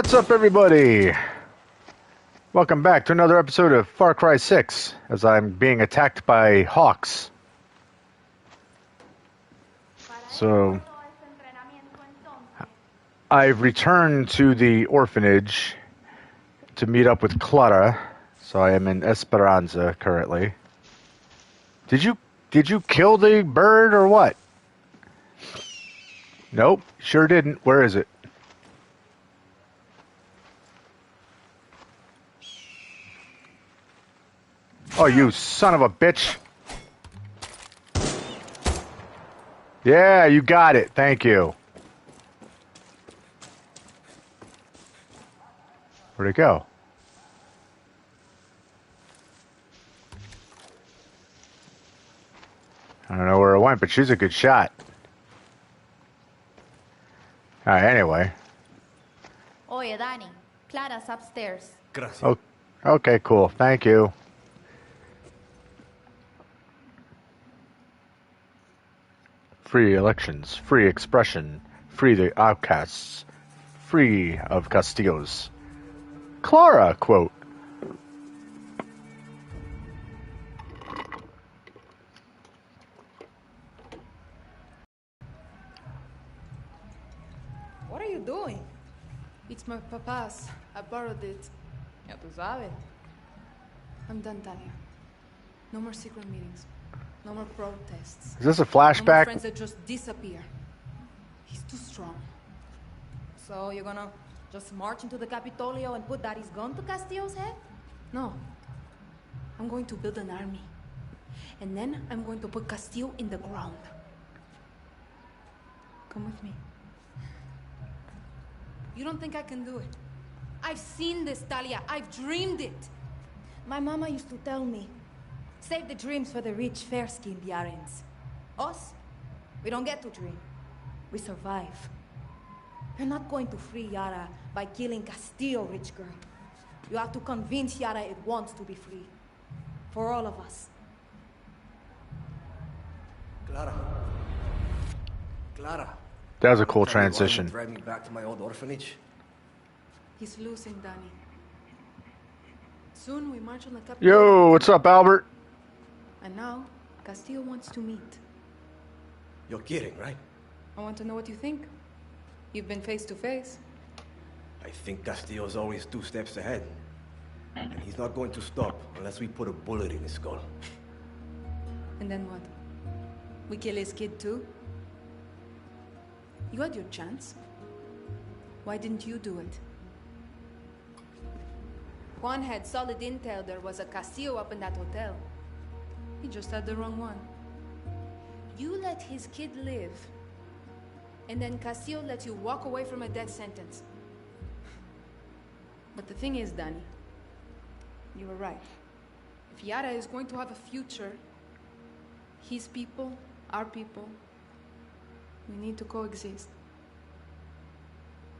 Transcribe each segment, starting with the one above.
What's up, everybody? Welcome back to another episode of Far Cry 6, as I'm being attacked by hawks. So, I've returned to the orphanage to meet up with Clara, so I am in Esperanza currently. Did you kill the bird or what? Nope, sure didn't. Where is it? Oh, you son of a bitch. Yeah, you got it. Thank you. Where'd it go? I don't know where it went, but she's a good shot. Alright, anyway. Oye, Danny. Clara's upstairs. Gracias. Oh, okay, cool. Thank you. Free elections, free expression, free the outcasts, free of Castillos. Clara, quote. What are you doing? It's my papa's. I borrowed it. Ya tú sabes. I'm done, Talia. No more secret meetings. No more protests. Is this a No more flashback? friends that just disappear. He's too strong. So you're gonna just march into the Capitolio and put Daddy's gun to Castillo's head? No. I'm going to build an army. And then I'm going to put Castillo in the ground. Come with me. You don't think I can do it? I've seen this, Talia. I've dreamed it. My mama used to tell me, save the dreams for the rich, fair-skinned Yarans. Us, we don't get to dream. We survive. You're not going to free Yara by killing Castillo, rich girl. You have to convince Yara it wants to be free. For all of us. Clara. Clara. That was a cool Tell me why you transition. drive me back to my old orphanage. He's losing, Danny. Soon we march on the Capitol. Yo, what's up, Albert? And now, Castillo wants to meet. You're kidding, right? I want to know what you think. You've been face to face. I think Castillo's always 2 steps ahead. And he's not going to stop unless we put a bullet in his skull. And then what? We kill his kid too? You had your chance. Why didn't you do it? Juan had solid intel there was a Castillo up in that hotel. He just had the wrong one. You let his kid live. And then Castillo let you walk away from a death sentence. But the thing is, Danny, you were right. If Yara is going to have a future, his people, our people, we need to coexist.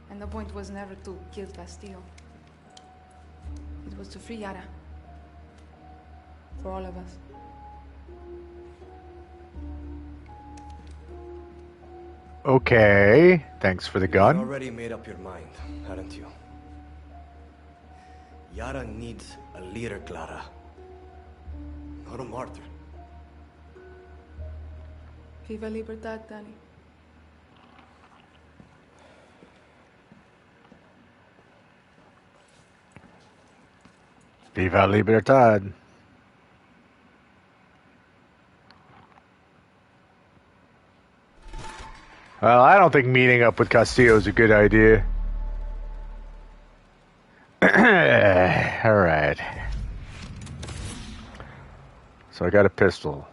And the point was never to kill Castillo. It was to free Yara. For all of us. Okay, thanks for the You gun. already made up your mind, hadn't you? Yara needs a leader, Clara. Not a martyr. Viva Libertad, Danny. Viva Libertad. Well, I don't think meeting up with Castillo is a good idea. Alright. So I got a pistol.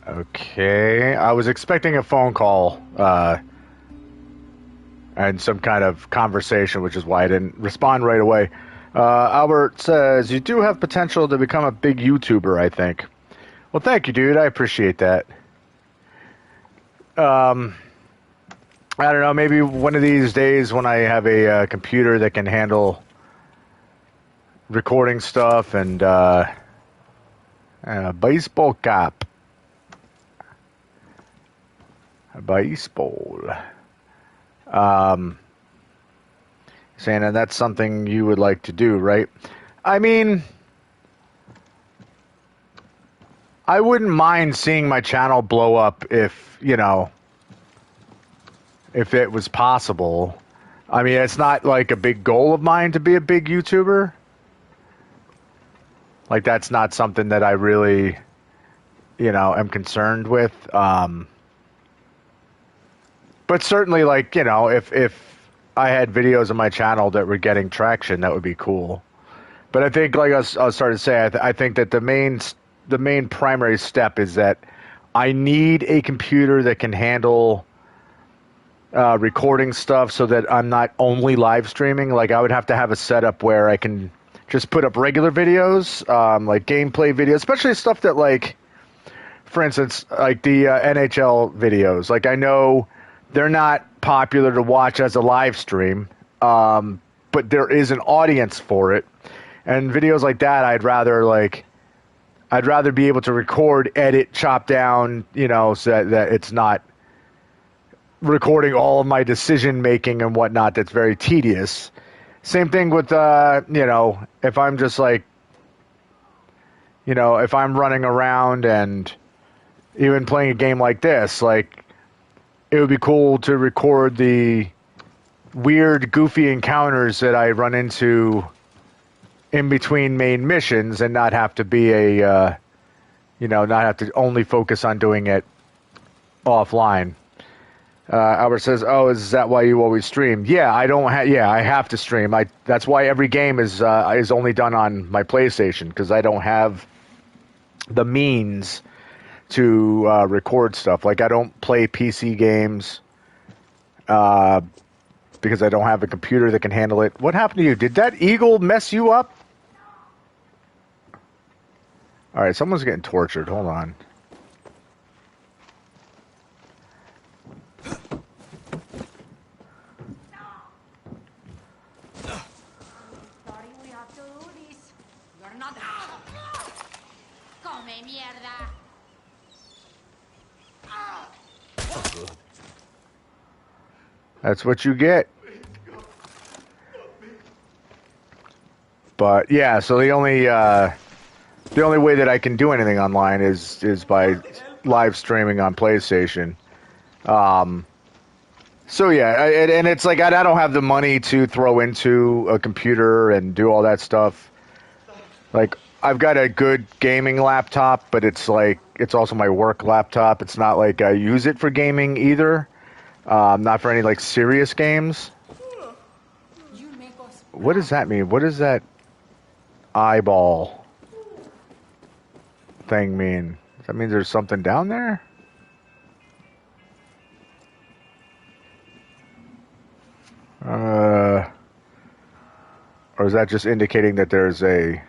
Okay, I was expecting a phone call, and some kind of conversation, which is why I didn't respond right away. Albert says, you do have potential to become a big YouTuber, I think. Well, thank you, dude. I appreciate that. I don't know, maybe one of these days when I have a computer that can handle recording stuff and Baseball cap. Baseball. Saying that that's something you would like to do, right? I mean, I wouldn't mind seeing my channel blow up if, you know, if it was possible. I mean, it's not like a big goal of mine to be a big YouTuber. Like, that's not something that I really, you know, am concerned with. But certainly, like, you know, if I had videos on my channel that were getting traction, that would be cool. But I think, like I was starting to say, I think that the main primary step is that I need a computer that can handle recording stuff so that I'm not only live streaming. Like, I would have to have a setup where I can just put up regular videos, like gameplay videos, especially stuff that, like, for instance, like the NHL videos. Like, I know they're not popular to watch as a live stream, but there is an audience for it. And videos like that, I'd rather be able to record, edit, chop down, you know, so that it's not recording all of my decision making and whatnot. That's very tedious. Same thing with, you know, if I'm just like, you know, if I'm running around and even playing a game like this, like, it would be cool to record the weird, goofy encounters that I run into in between main missions and not have to be you know, not have to only focus on doing it offline. Albert says, "Oh, is that why you always stream?" Yeah, I have to stream. That's why every game is only done on my PlayStation, because I don't have the means to record stuff. Like, I don't play PC games because I don't have a computer that can handle it. What happened to you? Did that eagle mess you up? All right, someone's getting tortured. Hold on. Sorry, we have to do this. You're not. Come mierda. That's what you get. But yeah, so the only way that I can do anything online is by live streaming on PlayStation. So yeah, and it's like I don't have the money to throw into a computer and do all that stuff. Like, I've got a good gaming laptop, but it's like it's also my work laptop. It's not like I use it for gaming either. Not for any like serious games. What does that mean? What does that eyeball thing mean? Does that mean there's something down there? Or is that just indicating that there's a...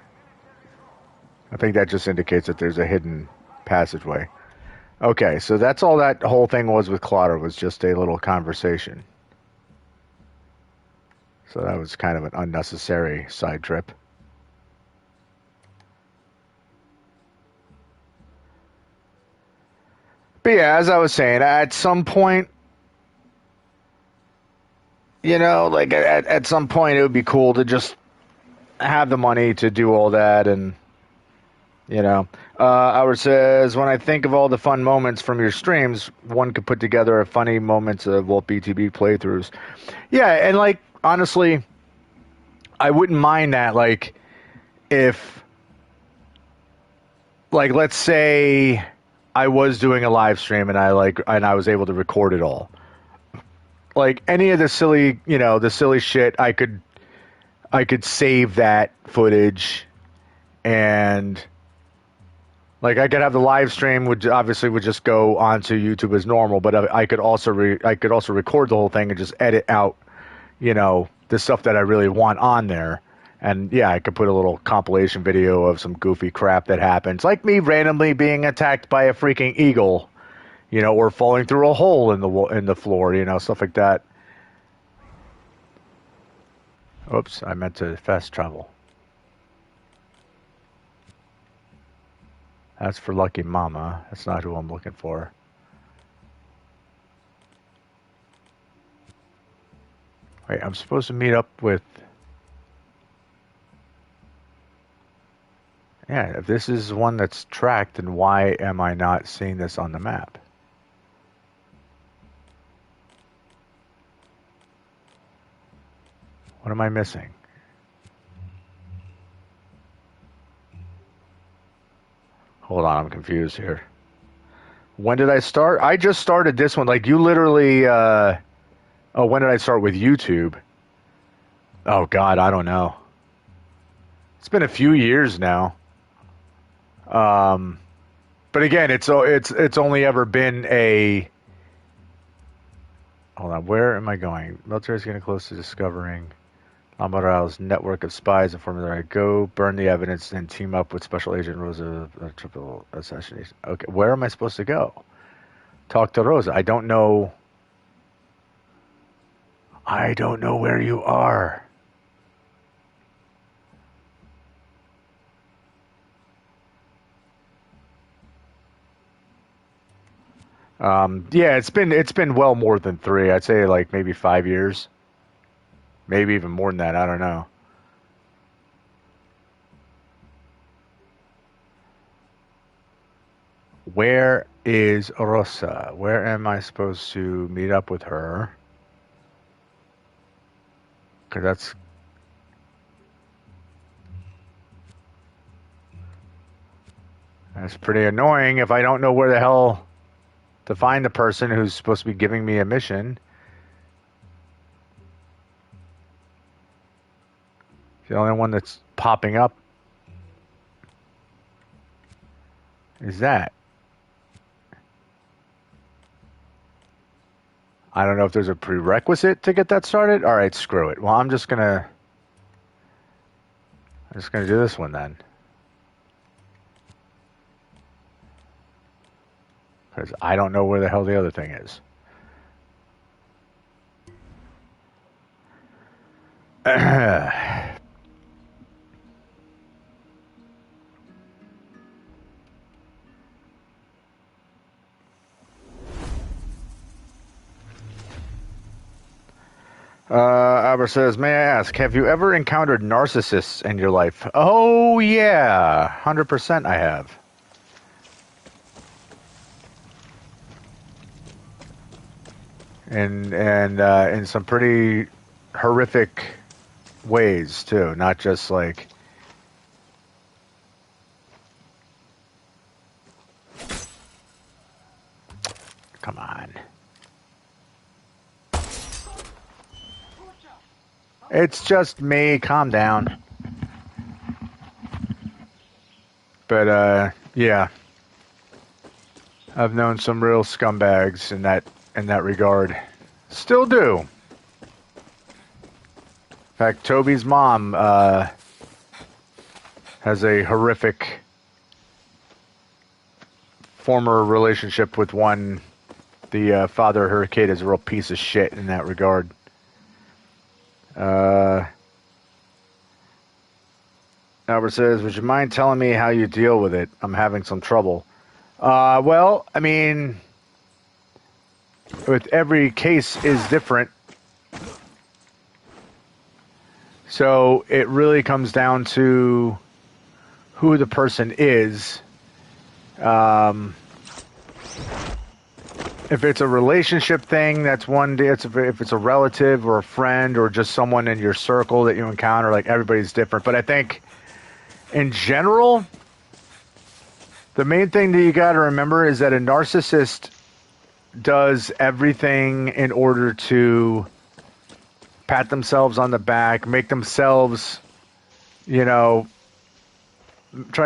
I think that just indicates that there's a hidden passageway. Okay, so that's all that whole thing was with Clotter, was just a little conversation. So that was kind of an unnecessary side trip. But yeah, as I was saying, at some point, you know, like at some point it would be cool to just have the money to do all that. And, you know, Howard says, when I think of all the fun moments from your streams, one could put together a funny moments of Walt BTB playthroughs. Yeah, and like, honestly, I wouldn't mind that. Like, if, like, let's say I was doing a live stream and I was able to record it all. Like, any of the silly, you know, the silly shit, I could save that footage, and like I could have the live stream would just go onto YouTube as normal, but I could also record the whole thing and just edit out, you know, the stuff that I really want on there. And yeah, I could put a little compilation video of some goofy crap that happens, like me randomly being attacked by a freaking eagle, you know, or falling through a hole in the floor, you know, stuff like that. Oops, I meant to fast travel. That's for Lucky Mama. That's not who I'm looking for. Wait, I'm supposed to meet up with... Yeah, if this is one that's tracked, then why am I not seeing this on the map? What am I missing? Hold on, I'm confused here. When did I start? I just started this one. Like, you literally... Oh, when did I start with YouTube? Oh, God, I don't know. It's been a few years now. But again, it's only ever been a... Hold on, where am I going? Military's getting close to discovering Amaral's network of spies and forming the right. Go burn the evidence and team up with Special Agent Rosa. Triple assassination. Okay, where am I supposed to go? Talk to Rosa. I don't know. I don't know where you are. Yeah, it's been well more than 3. I'd say like maybe 5 years. Maybe even more than that. I don't know. Where is Rosa? Where am I supposed to meet up with her? Because that's pretty annoying if I don't know where the hell to find the person who's supposed to be giving me a mission. The only one that's popping up is that. I don't know if there's a prerequisite to get that started. All right, screw it. Well, I'm just gonna do this one then. Because I don't know where the hell the other thing is. Albert says, may I ask, have you ever encountered narcissists in your life? Oh, yeah. 100% I have. And in some pretty horrific ways, too. Not just like... Come on. It's just me. Calm down. But, yeah. I've known some real scumbags in that regard. Still do. In fact, Toby's mom has a horrific former relationship with one. The father of her kid is a real piece of shit in that regard. Albert says, would you mind telling me how you deal with it? I'm having some trouble. Well, I mean, with every case is different. So it really comes down to who the person is. If it's a relationship thing, that's one day. If it's a relative or a friend or just someone in your circle that you encounter, like everybody's different. But I think in general, the main thing that you got to remember is that a narcissist does everything in order to pat themselves on the back, make themselves, try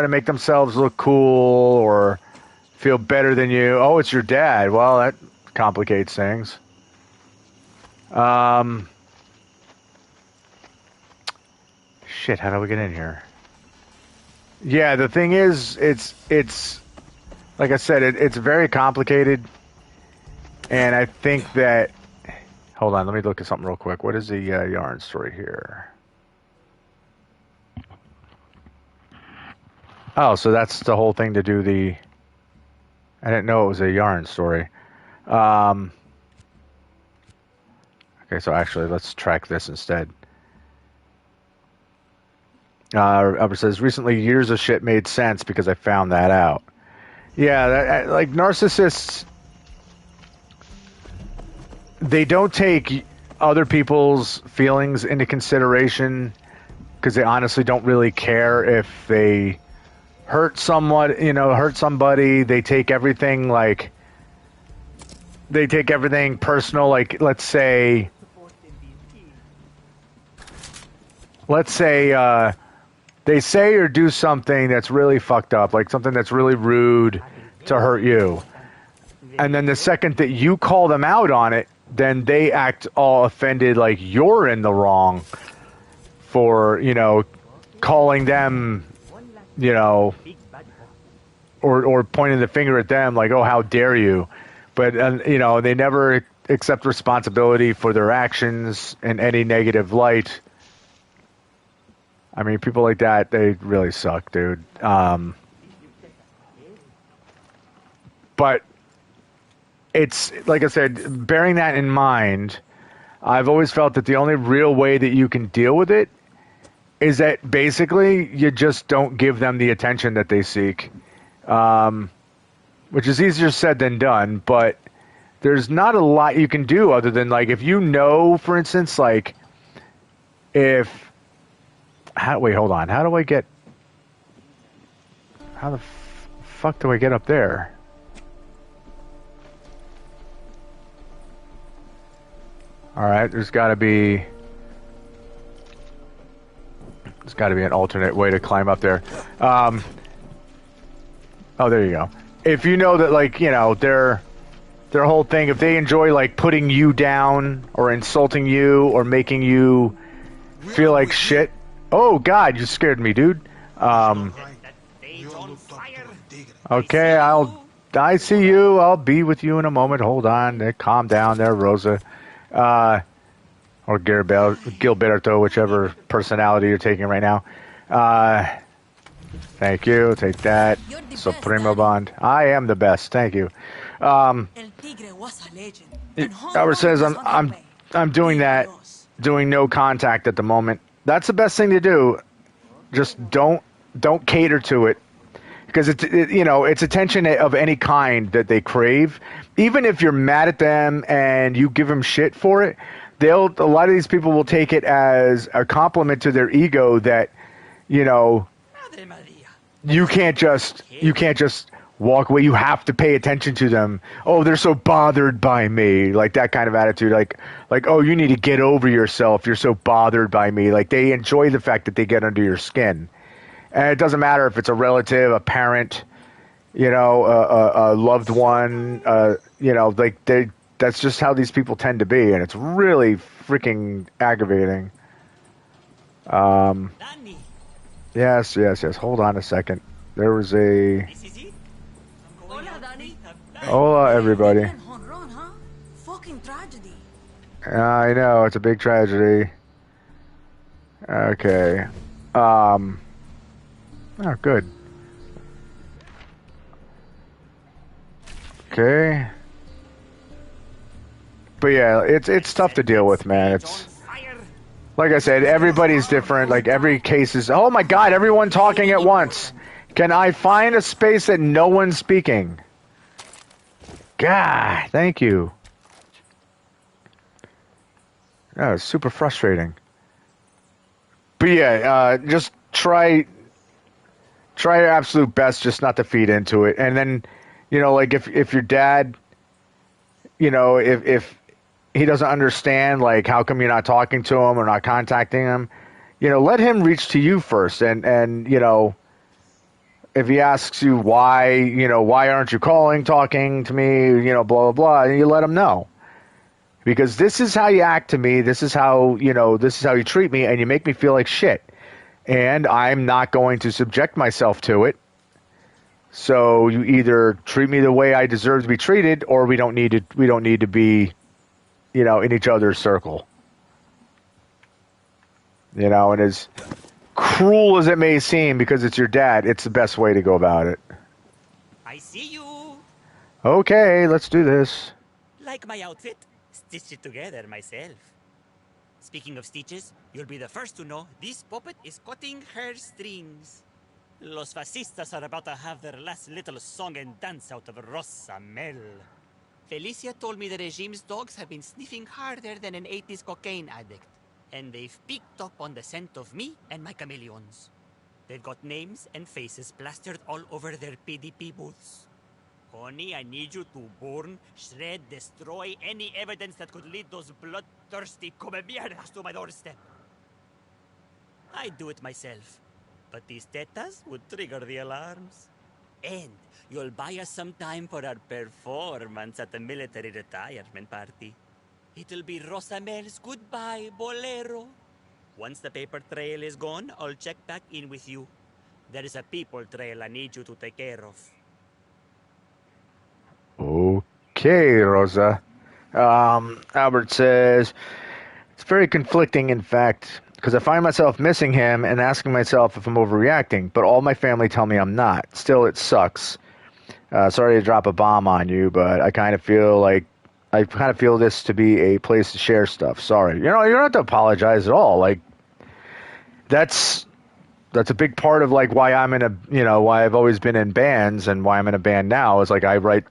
to make themselves look cool or feel better than you. Oh, it's your dad. Well, that complicates things. Shit, how do we get in here? Yeah, the thing is, it's like I said, it's very complicated. And I think that... Hold on, let me look at something real quick. What is the yarn story here? Oh, so that's the whole thing to do the... I didn't know it was a yarn story. Okay, so actually, let's track this instead. Albert says, recently years of shit made sense because I found that out. Yeah, like narcissists, they don't take other people's feelings into consideration because they honestly don't really care if they hurt somebody. They take everything personal. Like, let's say they say or do something that's really fucked up, like something that's really rude to hurt you. And then the second that you call them out on it, then they act all offended like you're in the wrong for, calling them, or pointing the finger at them like, oh, how dare you. But, they never accept responsibility for their actions in any negative light. I mean, people like that, they really suck, dude. But it's, like I said, bearing that in mind, I've always felt that the only real way that you can deal with it is that basically you just don't give them the attention that they seek, which is easier said than done, but there's not a lot you can do other than, like, if for instance, like, wait, hold on. How the fuck do I get up there? Alright, there's gotta be an alternate way to climb up there. Oh, there you go. If you know that, like, their whole thing, if they enjoy, like, putting you down or insulting you or making you feel like shit. Oh, God, you scared me, dude. Okay, I see you. I'll be with you in a moment. Hold on. Calm down there, Rosa. Or Gilberto, whichever personality you're taking right now. Thank you. Take that. Supremo Bond. I am the best. Thank you. Albert says I'm doing that. Doing no contact at the moment. That's the best thing to do. Just don't cater to it, because it's attention of any kind that they crave. Even if you're mad at them and you give them shit for it, a lot of these people will take it as a compliment to their ego that, you can't just walk away. You have to pay attention to them. Oh, they're so bothered by me. Like that kind of attitude. Like, oh, you need to get over yourself. You're so bothered by me. Like, they enjoy the fact that they get under your skin. And it doesn't matter if it's a relative, a parent, a loved one, that's just how these people tend to be. And it's really freaking aggravating. Yes. Hold on a second. There was a... Hola, everybody. Fucking tragedy. I know, it's a big tragedy. Okay. Oh, good. Okay. But yeah, it's tough to deal with, man. It's... Like I said, everybody's different. Like, every case is... Oh my god, everyone talking at once. Can I find a space that no one's speaking? God, thank you. Oh, it's super frustrating. But yeah, just try your absolute best just not to feed into it. And then, like, if your dad, if he doesn't understand, like, how come you're not talking to him or not contacting him, let him reach to you first. And if he asks you why, why aren't you calling, talking to me, blah, blah, blah, and you let him know. Because this is how you act to me, this is how you treat me, and you make me feel like shit. And I'm not going to subject myself to it. So you either treat me the way I deserve to be treated, or we don't need to be, in each other's circle. And cruel as it may seem, because it's your dad, it's the best way to go about it. I see you. Okay, let's do this. Like my outfit? Stitched it together myself. Speaking of stitches, you'll be the first to know this puppet is cutting her strings. Los fascistas are about to have their last little song and dance out of Rosa Mel. Felicia told me the regime's dogs have been sniffing harder than an 80s cocaine addict. And they've picked up on the scent of me and my chameleons. They've got names and faces plastered all over their PDP booths. Honey, I need you to burn, shred, destroy any evidence that could lead those bloodthirsty come-mierdas to my doorstep. I'd do it myself, but these tetas would trigger the alarms. And you'll buy us some time for our performance at the military retirement party. It'll be Rosamel's goodbye bolero. Once the paper trail is gone, I'll check back in with you. There is a people trail I need you to take care of. Okay, Rosa. Albert says, it's very conflicting, in fact, because I find myself missing him and asking myself if I'm overreacting, but all my family tell me I'm not. Still, it sucks. Sorry to drop a bomb on you, but I kind of feel this to be a place to share stuff. Sorry. You don't have to apologize at all. Like, that's a big part of like why I'm in why I've always been in bands and why I'm in a band now is like I write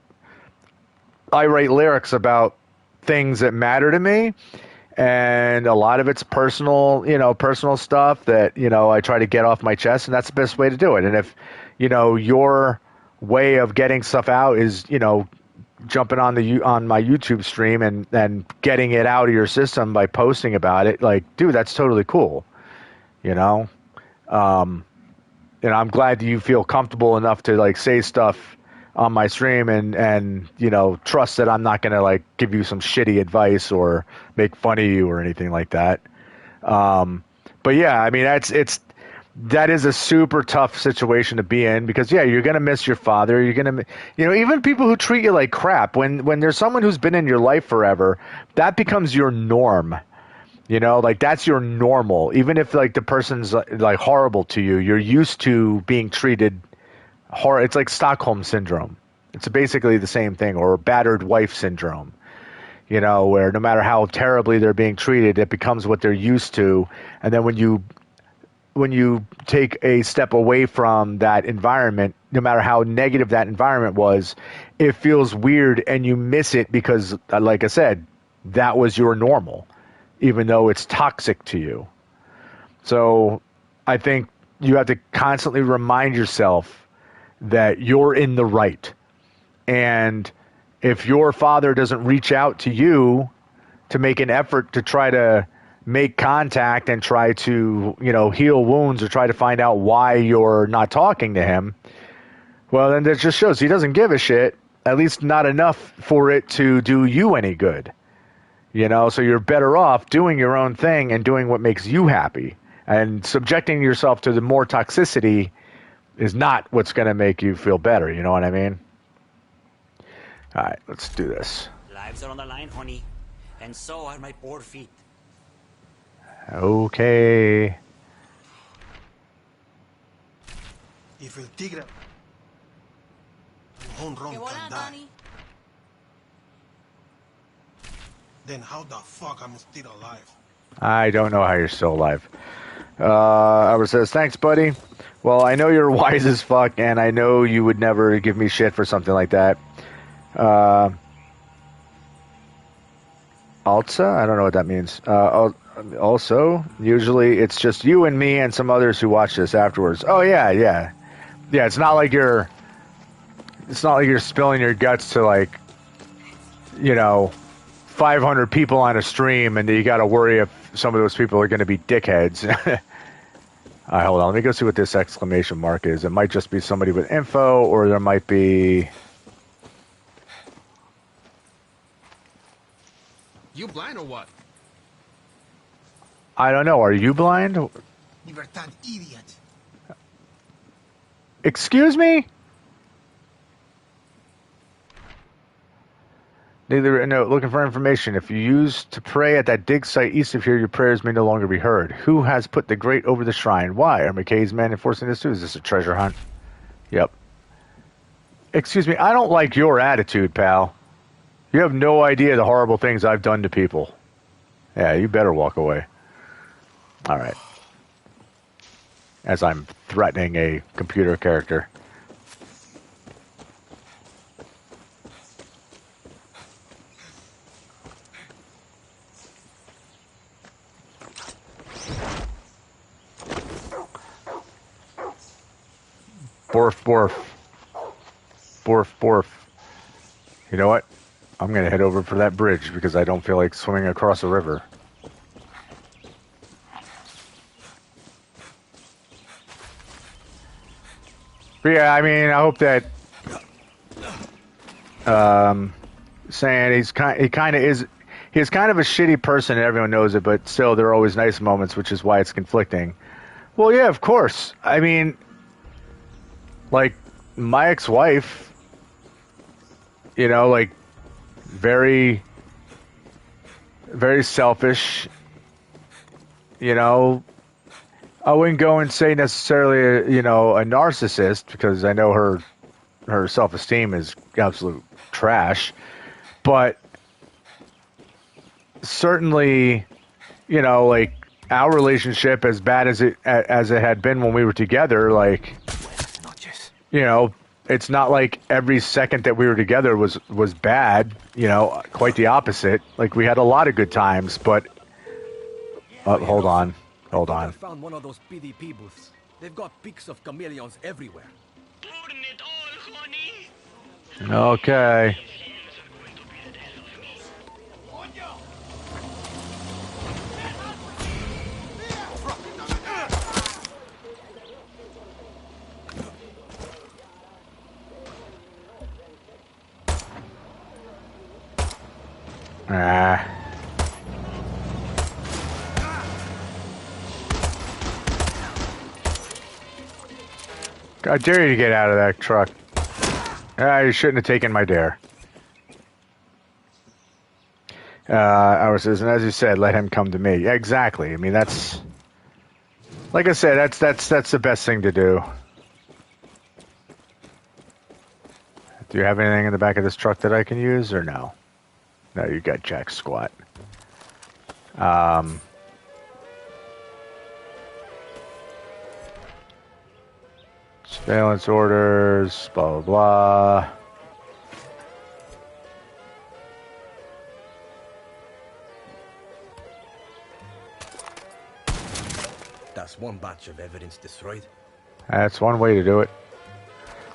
lyrics about things that matter to me, and a lot of it's personal stuff that, I try to get off my chest, and that's the best way to do it. And if, your way of getting stuff out is, jumping on my YouTube stream and getting it out of your system by posting about it, like, dude, that's totally cool. I'm glad you feel comfortable enough to like say stuff on my stream and trust that I'm not going to like give you some shitty advice or make fun of you or anything like that. But yeah, I mean, that is a super tough situation to be in because yeah, you're going to miss your father. You're going to, even people who treat you like crap, when there's someone who's been in your life forever, that becomes your norm. Like that's your normal. Even if like the person's like horrible to you, you're used to being treated it's like Stockholm syndrome. It's basically the same thing, or battered wife syndrome. Where no matter how terribly they're being treated, it becomes what they're used to. And then when you take a step away from that environment, no matter how negative that environment was, it feels weird and you miss it because, like I said, that was your normal, even though it's toxic to you. So I think you have to constantly remind yourself that you're in the right. And if your father doesn't reach out to you to make an effort to try to make contact and try to, heal wounds or try to find out why you're not talking to him, well, then that just shows he doesn't give a shit, at least not enough for it to do you any good. So you're better off doing your own thing and doing what makes you happy. And subjecting yourself to the more toxicity is not what's going to make you feel better. You know what I mean? All right, let's do this. Lives are on the line, honey. And so are my poor feet. Okay. If el tigre un ron can die, then how the fuck I'm still alive? I don't know how you're still alive. Albert says, thanks, buddy. Well, I know you're wise as fuck, and I know you would never give me shit for something like that. Alza? I don't know what that means. Also, usually it's just you and me and some others who watch this afterwards. Oh, yeah. Yeah, it's not like you're spilling your guts to, like, 500 people on a stream, and you got to worry if some of those people are going to be dickheads. All right, hold on. Let me go see what this exclamation mark is. It might just be somebody with info, or there might be... You blind or what? I don't know. Are you blind? Libertad, idiot. Excuse me? Neither no. Looking for information. If you use to pray at that dig site east of here, your prayers may no longer be heard. Who has put the grate over the shrine? Why are McKay's men enforcing this too? Is this a treasure hunt? Yep. Excuse me. I don't like your attitude, pal. You have no idea the horrible things I've done to people. Yeah, you better walk away. All right. As I'm threatening a computer character. Borf, borf. Borf, borf. You know what? I'm going to head over for that bridge because I don't feel like swimming across a river. But yeah, I mean, I hope that saying he is kind of a shitty person and everyone knows it, but still there are always nice moments, which is why it's conflicting. Well, yeah, of course. I mean, like my ex-wife, you know, like very, very selfish, you know. I wouldn't go and say necessarily, a narcissist because I know her self-esteem is absolute trash, but certainly, like our relationship, as bad as it had been when we were together, like, it's not like every second that we were together was bad, quite the opposite. Like we had a lot of good times, but hold on. I found one of those PDP booths. They've got pics of chameleons everywhere. Okay. I dare you to get out of that truck. You shouldn't have taken my dare. Ours says, and as you said, let him come to me. Yeah, exactly. I mean, that's... Like I said, that's the best thing to do. Do you have anything in the back of this truck that I can use, or no? No, you got jack squat. Surveillance orders, blah, blah, blah. That's one batch of evidence destroyed. That's one way to do it.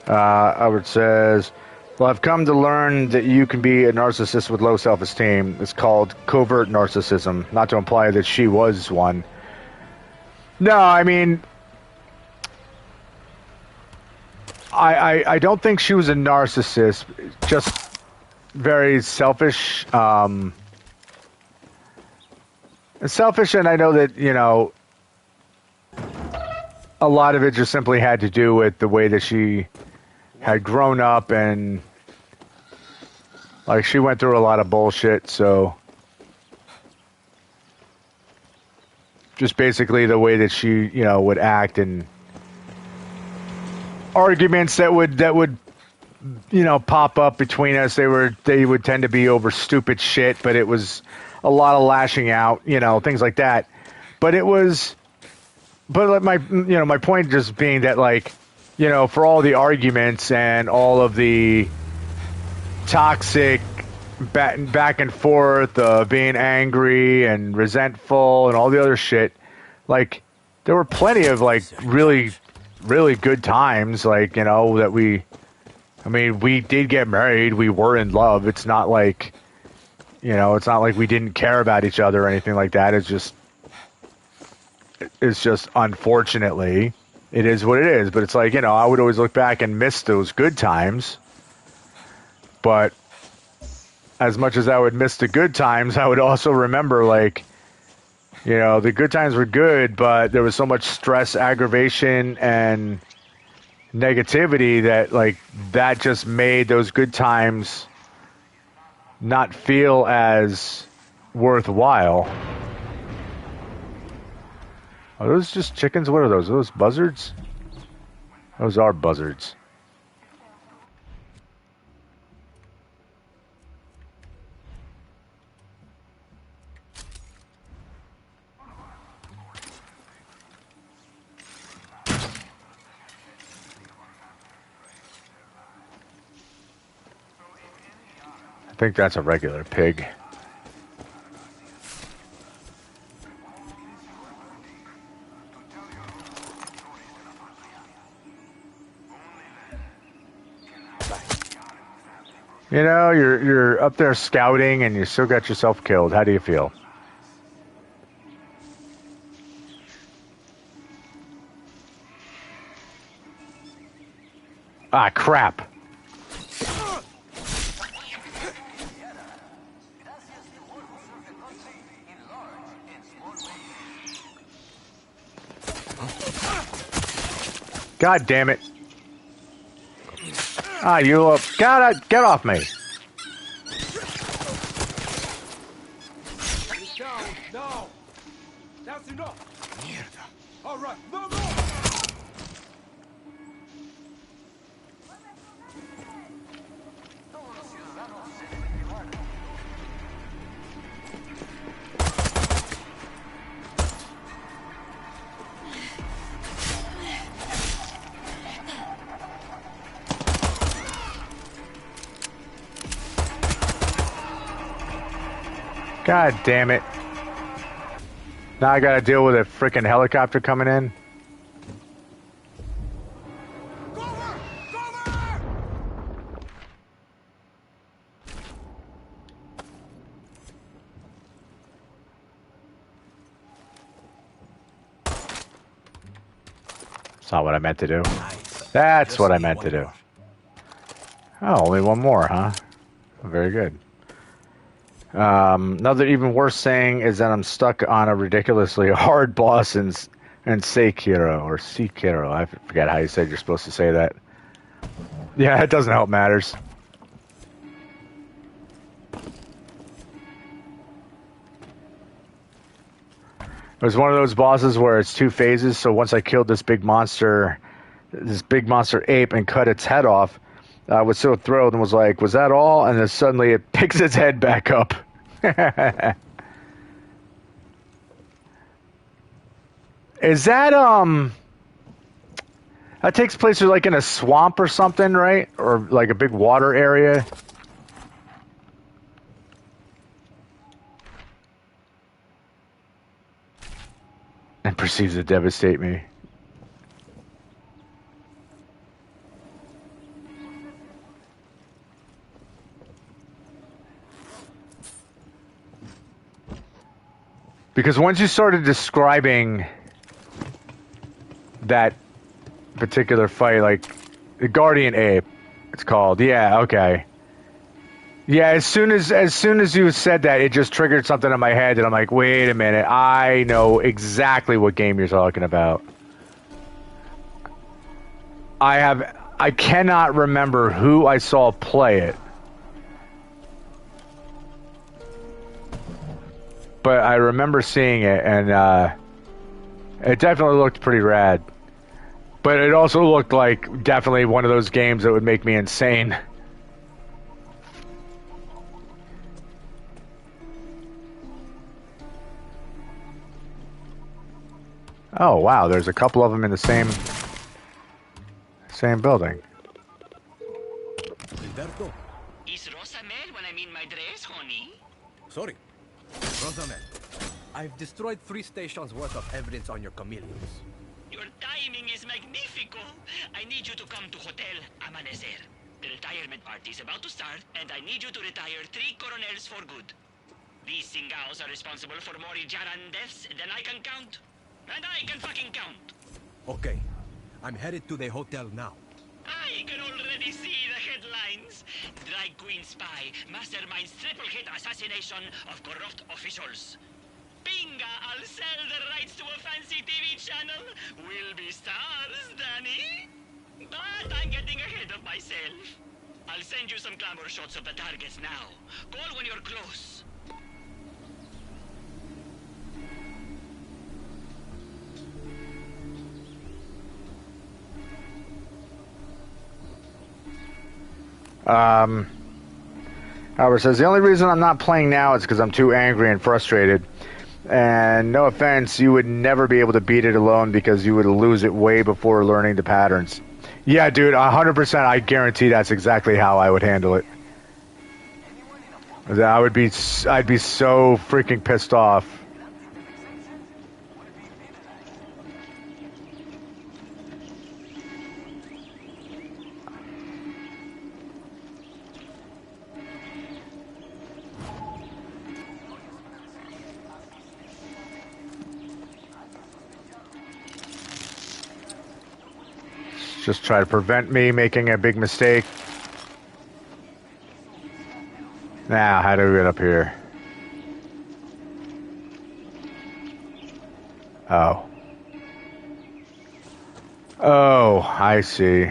Albert says, well, I've come to learn that you can be a narcissist with low self-esteem. It's called covert narcissism, not to imply that she was one. No, I mean... I don't think she was a narcissist, just very selfish. Selfish, and I know that, a lot of it just simply had to do with the way that she had grown up, and like she went through a lot of bullshit, so just basically the way that she, would act and arguments that would pop up between us, they would tend to be over stupid shit, but it was a lot of lashing out, things like that. But my point just being that, like, for all the arguments and all of the toxic back and forth, being angry and resentful and all the other shit, like there were plenty of like really good times, like, that we did get married, we were in love. It's not like, it's not like we didn't care about each other or anything like that. It's just unfortunately, it is what it is. But it's like, I would always look back and miss those good times. But as much as I would miss the good times, I would also remember, like, the good times were good, but there was so much stress, aggravation, and negativity that, like, that just made those good times not feel as worthwhile. Are those just chickens? What are those? Are those buzzards? Those are buzzards. I think that's a regular pig. You know, you're up there scouting and you still got yourself killed. How do you feel? Ah, crap. God damn it. Ah, you get off me. No. That's enough. Mierda. All right. No. God damn it. Now I gotta deal with a freaking helicopter coming in. That's not what I meant to do. That's what I meant to do. Oh, only one more, huh? Very good. Another even worse thing is that I'm stuck on a ridiculously hard boss in Sekiro, or Sekiro. I forget how you said you're supposed to say that. Yeah, it doesn't help matters. It was one of those bosses where it's two phases, so once I killed this big monster ape and cut its head off, I was so thrilled and was like, was that all? And then suddenly it picks its head back up. Is that, that takes place like in a swamp or something, right? Or like a big water area? And proceeds to devastate me. Because once you started describing that particular fight, like the Guardian Ape, it's called. Yeah, okay. Yeah, as soon as you said that, it just triggered something in my head, and I'm like, wait a minute, I know exactly what game you're talking about. I cannot remember who I saw play it. But I remember seeing it, and it definitely looked pretty rad. But it also looked like definitely one of those games that would make me insane. Oh, wow, there's a couple of them in the same building. Alberto? Is Rosamel when I'm in my dress, honey? Sorry. Rosamel, I've destroyed 3 stations worth of evidence on your chameleons. Your timing is magnifico. I need you to come to Hotel Amanecer. The retirement party is about to start, and I need you to retire 3 coronels for good. These Singaos are responsible for more Ijaran deaths than I can count. And I can fucking count. Okay. I'm headed to the hotel now. I can already see the headlines. Drag queen spy masterminds triple hit assassination of corrupt officials. Binga, I'll sell the rights to a fancy TV channel. We'll be stars, Danny. But I'm getting ahead of myself. I'll send you some glamour shots of the targets now. Call when you're close. Howard says, the only reason I'm not playing now is because I'm too angry and frustrated. And no offense, you would never be able to beat it alone because you would lose it way before learning the patterns. Yeah, dude, 100%. I guarantee that's exactly how I would handle it. I'd be so freaking pissed off. Just try to prevent me making a big mistake. Now, how do we get up here? Oh. Oh, I see.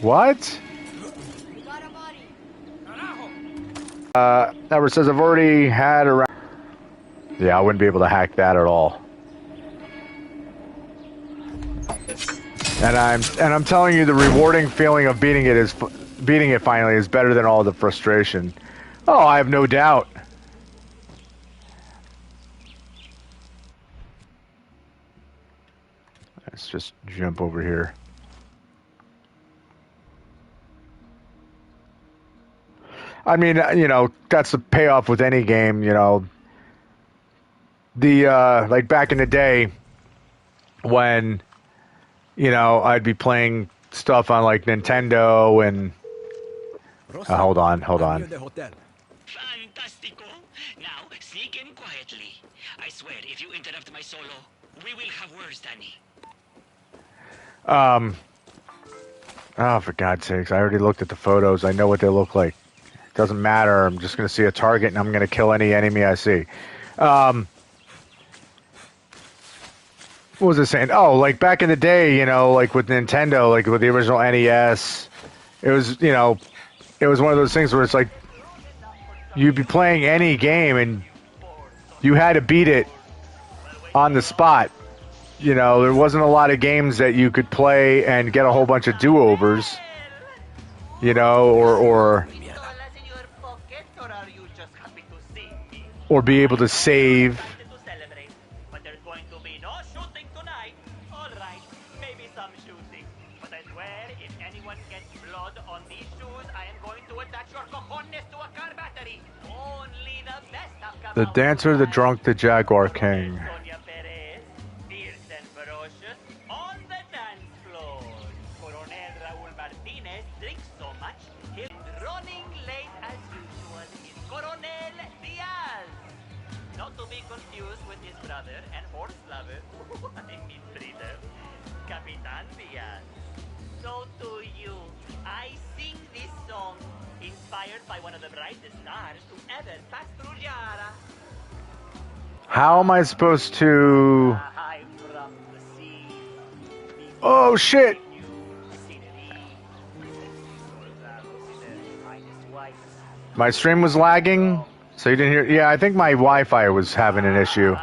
What? Never says I've already had around. Yeah, I wouldn't be able to hack that at all. And I'm telling you, the rewarding feeling of beating it finally is better than all the frustration. Oh, I have no doubt. Let's just jump over here. I mean, you know, that's the payoff with any game, you know. The, like back in the day when, you know, I'd be playing stuff on like Nintendo and... hold on. Fantastico. Now, sneak in quietly. I swear, if you interrupt my solo, we will have words, Danny. Oh, for God's sakes, I already looked at the photos. I know what they look like. Doesn't matter. I'm just going to see a target and I'm going to kill any enemy I see. What was I saying? Oh, like back in the day, you know, like with Nintendo, like with the original NES, it was, you know, it was one of those things where it's like you'd be playing any game and you had to beat it on the spot. You know, there wasn't a lot of games that you could play and get a whole bunch of do-overs, you know, or be able to save. But there's going to be no shooting tonight. All right, maybe some shooting. But I swear, if anyone gets blood on these shoes, I am going to attach your cojones to a car battery. Only the best have come The out. Dancer, the Drunk, the Jaguar King. Sonia Perez, fierce and ferocious, on the dance floor. Coronel Raul Martinez drinks so much, he's running late as usual. Is Coronel Diaz. Not to be confused with his brother and horse lover, I mean breeder, Capitan Diaz. So to you, I sing this song, inspired by one of the brightest stars to ever pass through Yara. How am I supposed to... I'm from the sea. Oh, shit! My stream was lagging, so you didn't hear... Yeah, I think my Wi-Fi was having an issue.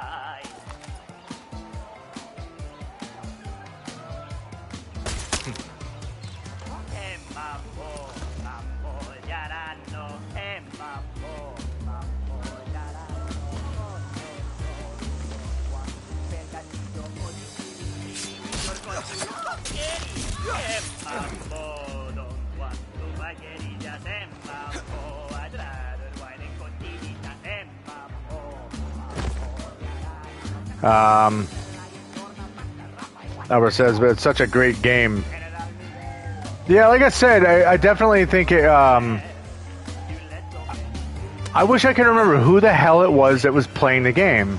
Albert says, but it's such a great game. Yeah, like I said, I definitely think it, I wish I could remember who the hell it was that was playing the game.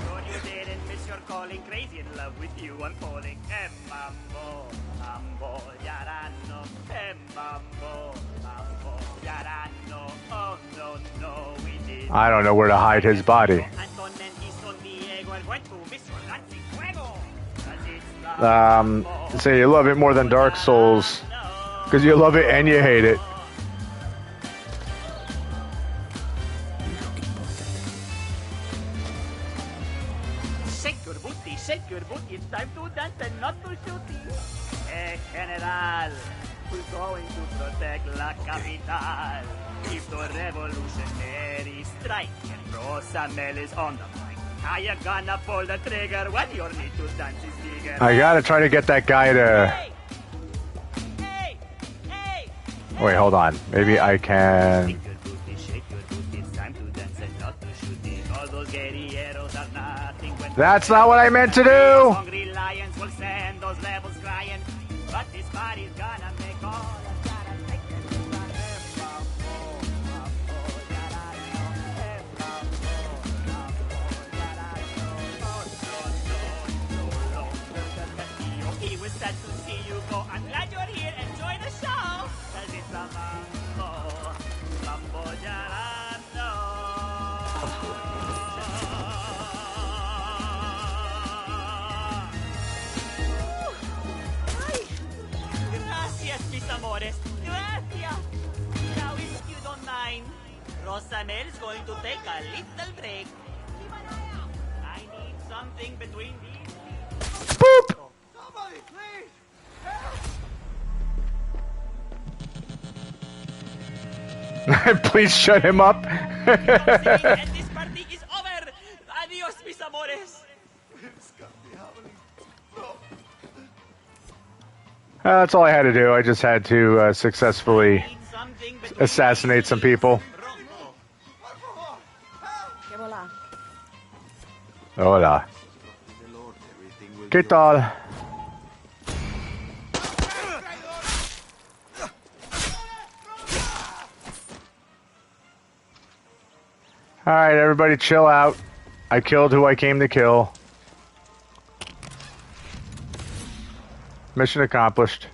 I don't know where to hide his body. Say you love it more than Dark Souls. Because you love it and you hate it. Shake your booty, it's time to dance and not to shoot. General, who's going to protect la capital? If the revolutionary strike and Rosamel is on the mic, how you gonna pull the trigger when your need to dance is bigger? I gotta try to get that guy to... Hey! Wait, hold on. Maybe I can... Shake your booty, it's time to dance and not to shoot. All those guerrilleros are nothing when... That's not what I meant to do! Hungry lions will send those rebels crying, but this party's gonna make all of that a take it. He was sad to see you go. I'm glad you're here. Enjoy the show. 'Cause it's a mambo jarano. Gracias, mis amores. Gracias. Now, if you don't mind, Rosamel is going to take a little break. I need something between these. Boop! Somebody, please! Please shut him up. And this party is over. Adios, mis amores. That's all I had to do. I just had to successfully assassinate some people. Hola. ¿Qué tal? Alright, everybody chill out. I killed who I came to kill. Mission accomplished.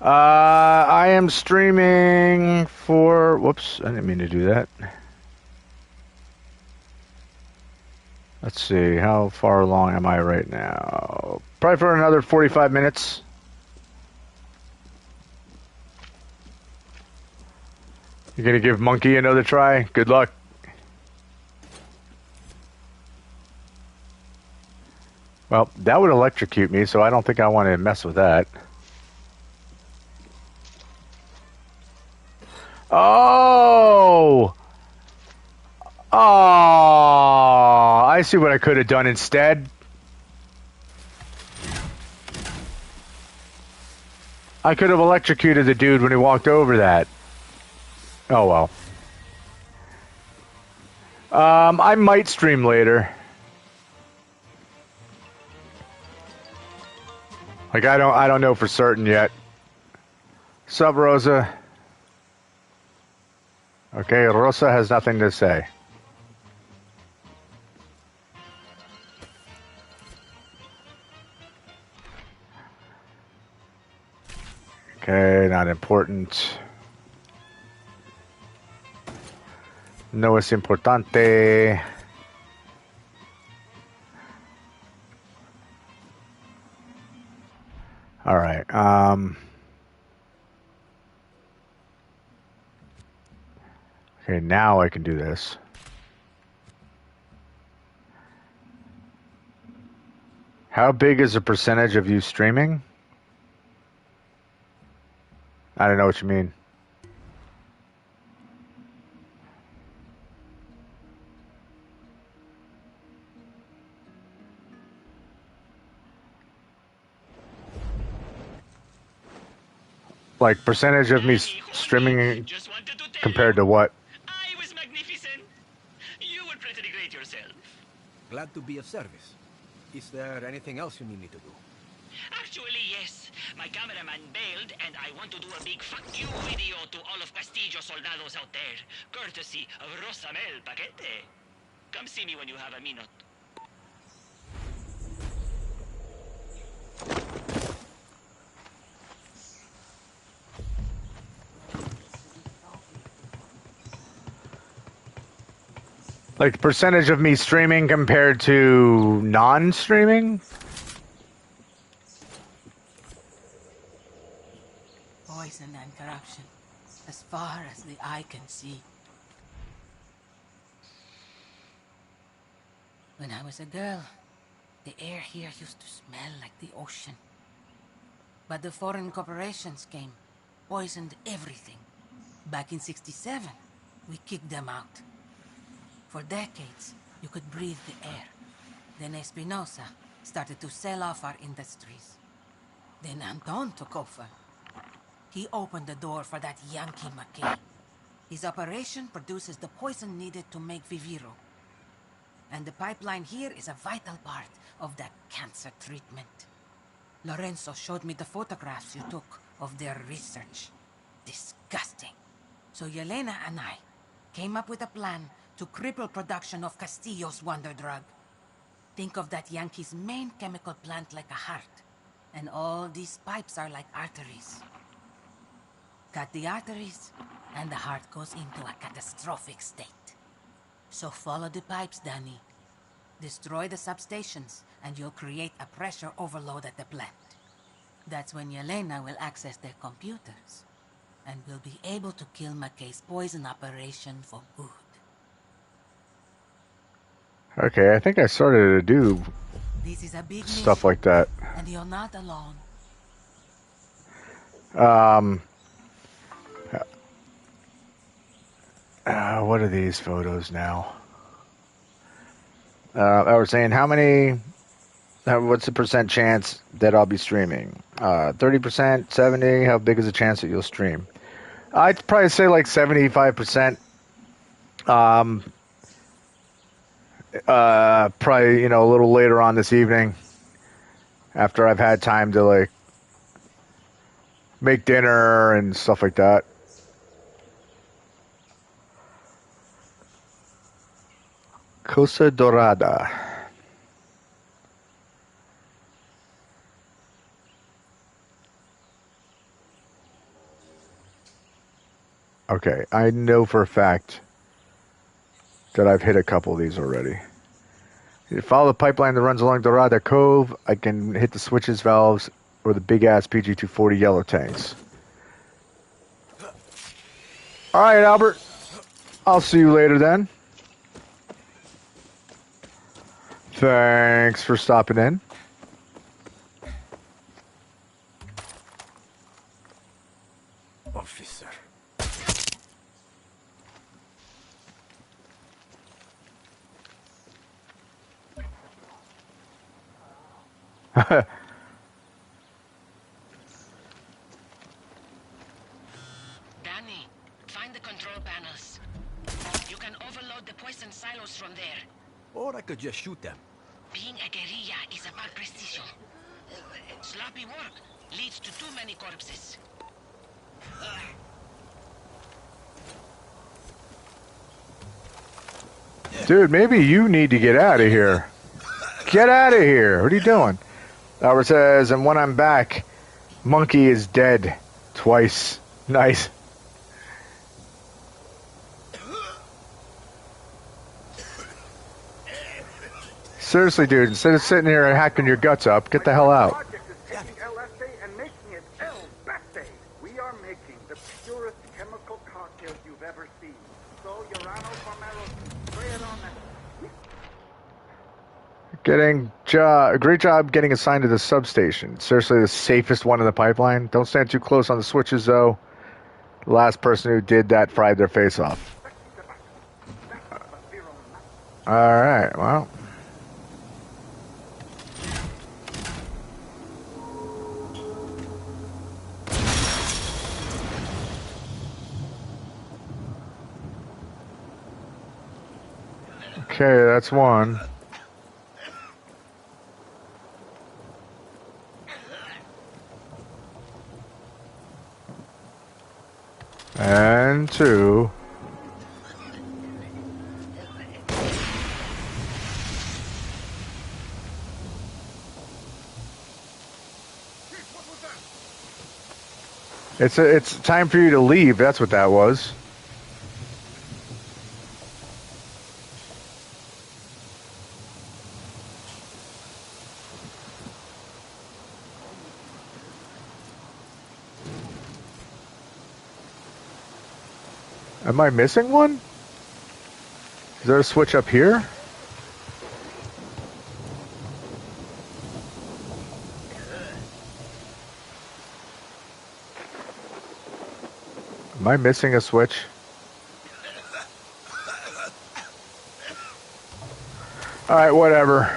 I am streaming for... Whoops, I didn't mean to do that. Let's see, how far along am I right now? Probably for another 45 minutes. You're gonna give Monkey another try? Good luck. Well, that would electrocute me, so I don't think I want to mess with that. Oh! Oh! I see what I could have done instead. I could have electrocuted the dude when he walked over that. Oh well. I might stream later. Like I don't know for certain yet. Sup, Rosa? Okay, Rosa has nothing to say. Okay, not important. No es importante. All right. Okay, now I can do this. How big is the percentage of you streaming? I don't know what you mean. Like percentage of me streaming compared to what? I was magnificent. You were pretty great yourself. Glad to be of service. Is there anything else you need me to do? Actually, yes. My cameraman bailed, and I want to do a big fuck you video to all of Castillo's soldados out there, courtesy of Rosamel Paquete. Come see me when you have a minute. Like the percentage of me streaming compared to non-streaming? Poison and corruption, as far as the eye can see. When I was a girl, the air here used to smell like the ocean. But the foreign corporations came, poisoned everything. Back in '67, we kicked them out. For decades, you could breathe the air. Then Espinosa started to sell off our industries. Then Anton took over. He opened the door for that Yankee McKay. His operation produces the poison needed to make Viviro. And the pipeline here is a vital part of that cancer treatment. Lorenzo showed me the photographs you took of their research. Disgusting. So Yelena and I came up with a plan to cripple production of Castillo's wonder drug. Think of that Yankee's main chemical plant like a heart. And all these pipes are like arteries. Cut the arteries, and the heart goes into a catastrophic state. So follow the pipes, Danny. Destroy the substations, and you'll create a pressure overload at the plant. That's when Yelena will access their computers, and will be able to kill McKay's poison operation for good. Okay, I think I started to do This is a big stuff mission, like that. and you're not alone. What are these photos now? I was saying what's the percent chance that I'll be streaming? 30%, 70, how big is the chance that you'll stream? I'd probably say like 75%. Probably, a little later on this evening after I've had time to like make dinner and stuff like that. Cosa Dorada. Okay, I know for a fact that I've hit a couple of these already. You follow the pipeline that runs along Dorada Cove, I can hit the switches, valves, or the big-ass PG-240 yellow tanks. All right, Albert. I'll see you later then. Thanks for stopping in. Officer. Danny, find the control panels. You can overload the poison silos from there. Or I could just shoot them. Being a guerrilla is about precision. Sloppy work leads to too many corpses. Dude, maybe you need to get out of here. Get out of here. What are you doing? Albert says, and when I'm back, Monkey is dead. Twice. Nice. Seriously, dude, instead of sitting here and hacking your guts up, get the hell out. Project is taking LSA and making it El Beste. We are making the purest chemical cocktails you've ever seen. So, Urano Palmero, spray it on that. Great job getting assigned to the substation. Seriously, the safest one in the pipeline. Don't stand too close on the switches, though. The last person who did that fried their face off. Alright, well. Okay, that's one. And two. It's time for you to leave. That's what that was. Am I missing one? Is there a switch up here? Am I missing a switch? Alright, whatever.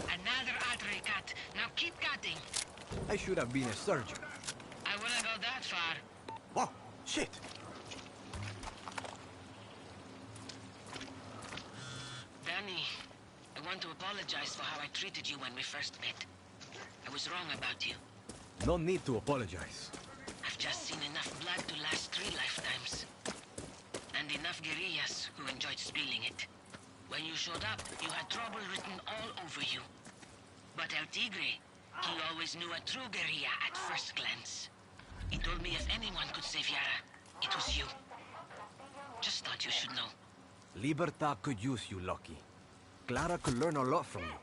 Another artery cut. Now keep cutting. I should have been a surgeon. I wouldn't go that far. Oh, shit. Danny, I want to apologize for how I treated you when we first met. I was wrong about you. No need to apologize. I've just seen enough blood to last 3 lifetimes. And enough guerrillas who enjoyed spilling it. When you showed up, you had trouble written all over you. But El Tigre, he always knew a true guerrilla at first glance. He told me if anyone could save Yara, it was you. Just thought you should know. Libertad could use you, Lucky. Clara could learn a lot from you.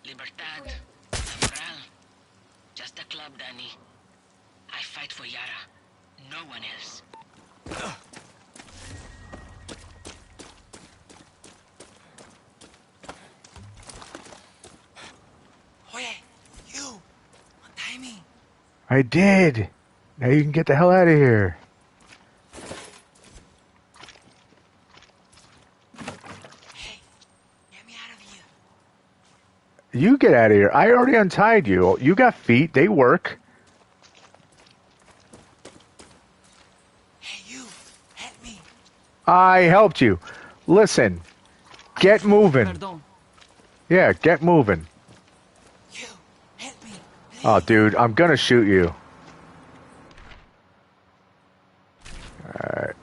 Libertad, la moral. Just a club, Danny. I fight for Yara. No one else. Oye, you! Untie me! I did! Now you can get the hell out of here. Hey, get me out of here. You get out of here. I already untied you. You got feet. They work. Hey, you! Help me! I helped you. Listen. Get moving. Perdón. Yeah, get moving. You! Help me! Please. Oh, dude, I'm gonna shoot you. Alright.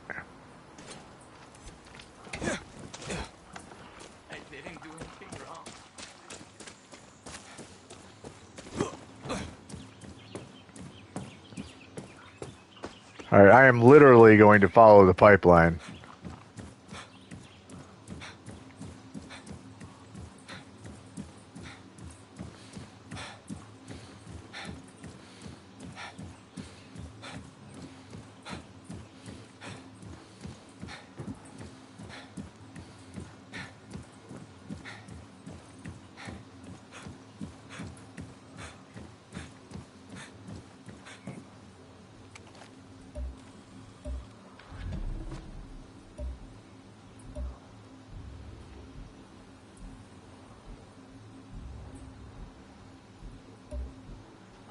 I didn't do anything wrong. Alright, I am literally going to follow the pipeline.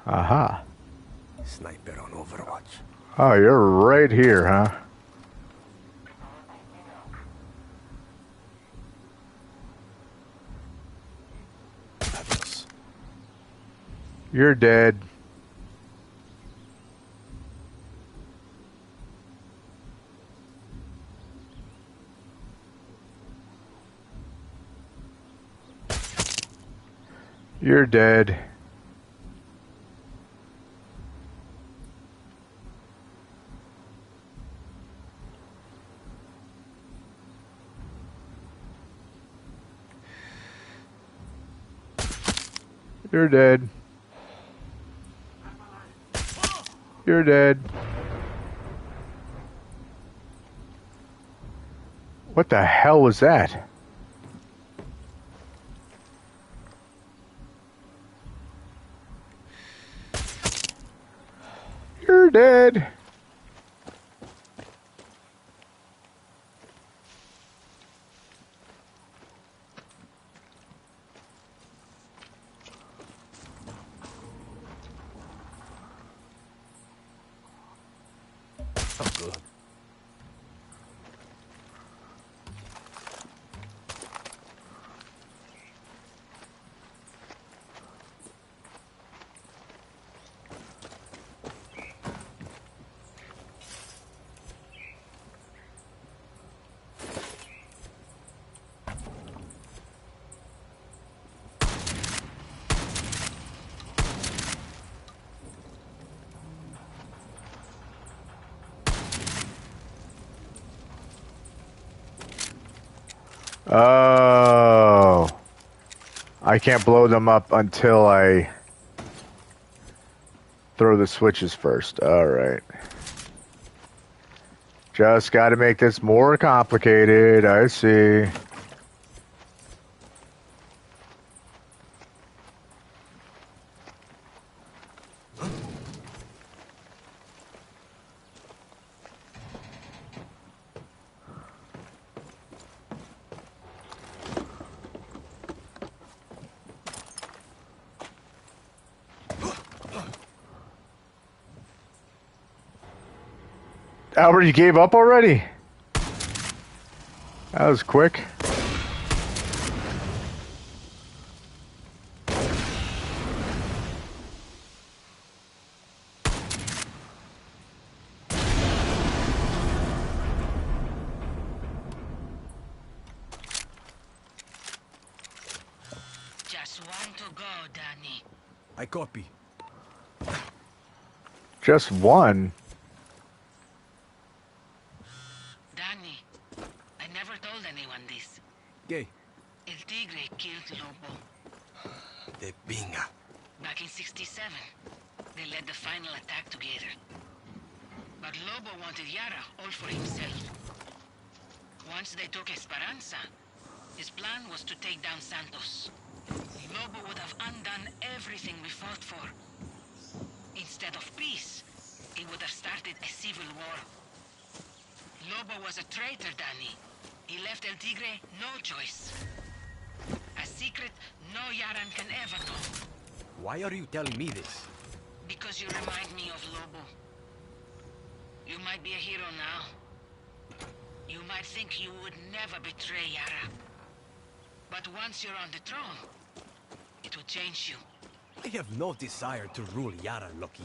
Aha. Sniper on Overwatch. Oh, you're right here, huh? Adios. You're dead. You're dead. You're dead. You're dead. What the hell was that? You're dead. I'm good. Oh. I can't blow them up until I throw the switches first. Alright. Just gotta make this more complicated, I see. Albert, you gave up already? That was quick. Just one to go, Danny. I copy. Just one? Danny, I never told anyone this. Gay. El Tigre killed Lobo. De pinga. Back in 67, they led the final attack together. But Lobo wanted Yara all for himself. Once they took Esperanza, his plan was to take down Santos. Lobo would have undone everything we fought for. Instead of peace, he would have started a civil war. Lobo was a traitor, Danny. He left El Tigre no choice. A secret no Yaran can ever know. Why are you telling me this? Because you remind me of Lobo. You might be a hero now. You might think you would never betray Yara. But once you're on the throne, it will change you. I have no desire to rule Yara, Loki.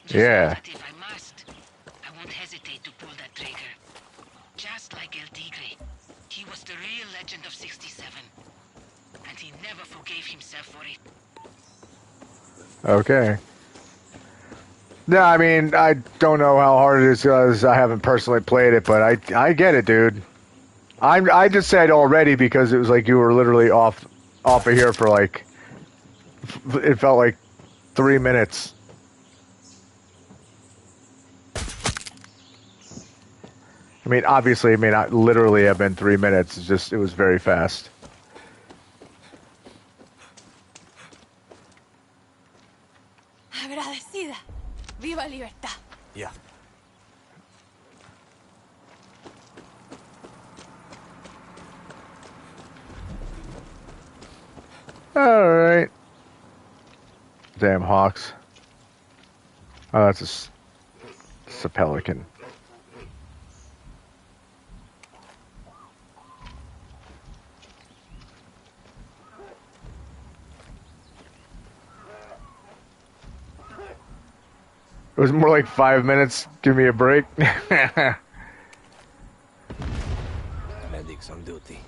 Yeah. But if I must, I won't hesitate to pull that trigger. Just like El Tigre, he was the real legend of 67. And he never forgave himself for it. Okay. No, I mean, I don't know how hard it is because I haven't personally played it, but I get it, dude. I just said already because it was like you were literally off of here for like, it felt like 3 minutes. I mean, obviously, it may not literally have been 3 minutes. It's just, it was very fast. Agradecida. Viva libertad. Yeah. Alright. Damn hawks. Oh, that's it's a pelican. It was more like 5 minutes. Give me a break. Medics on duty.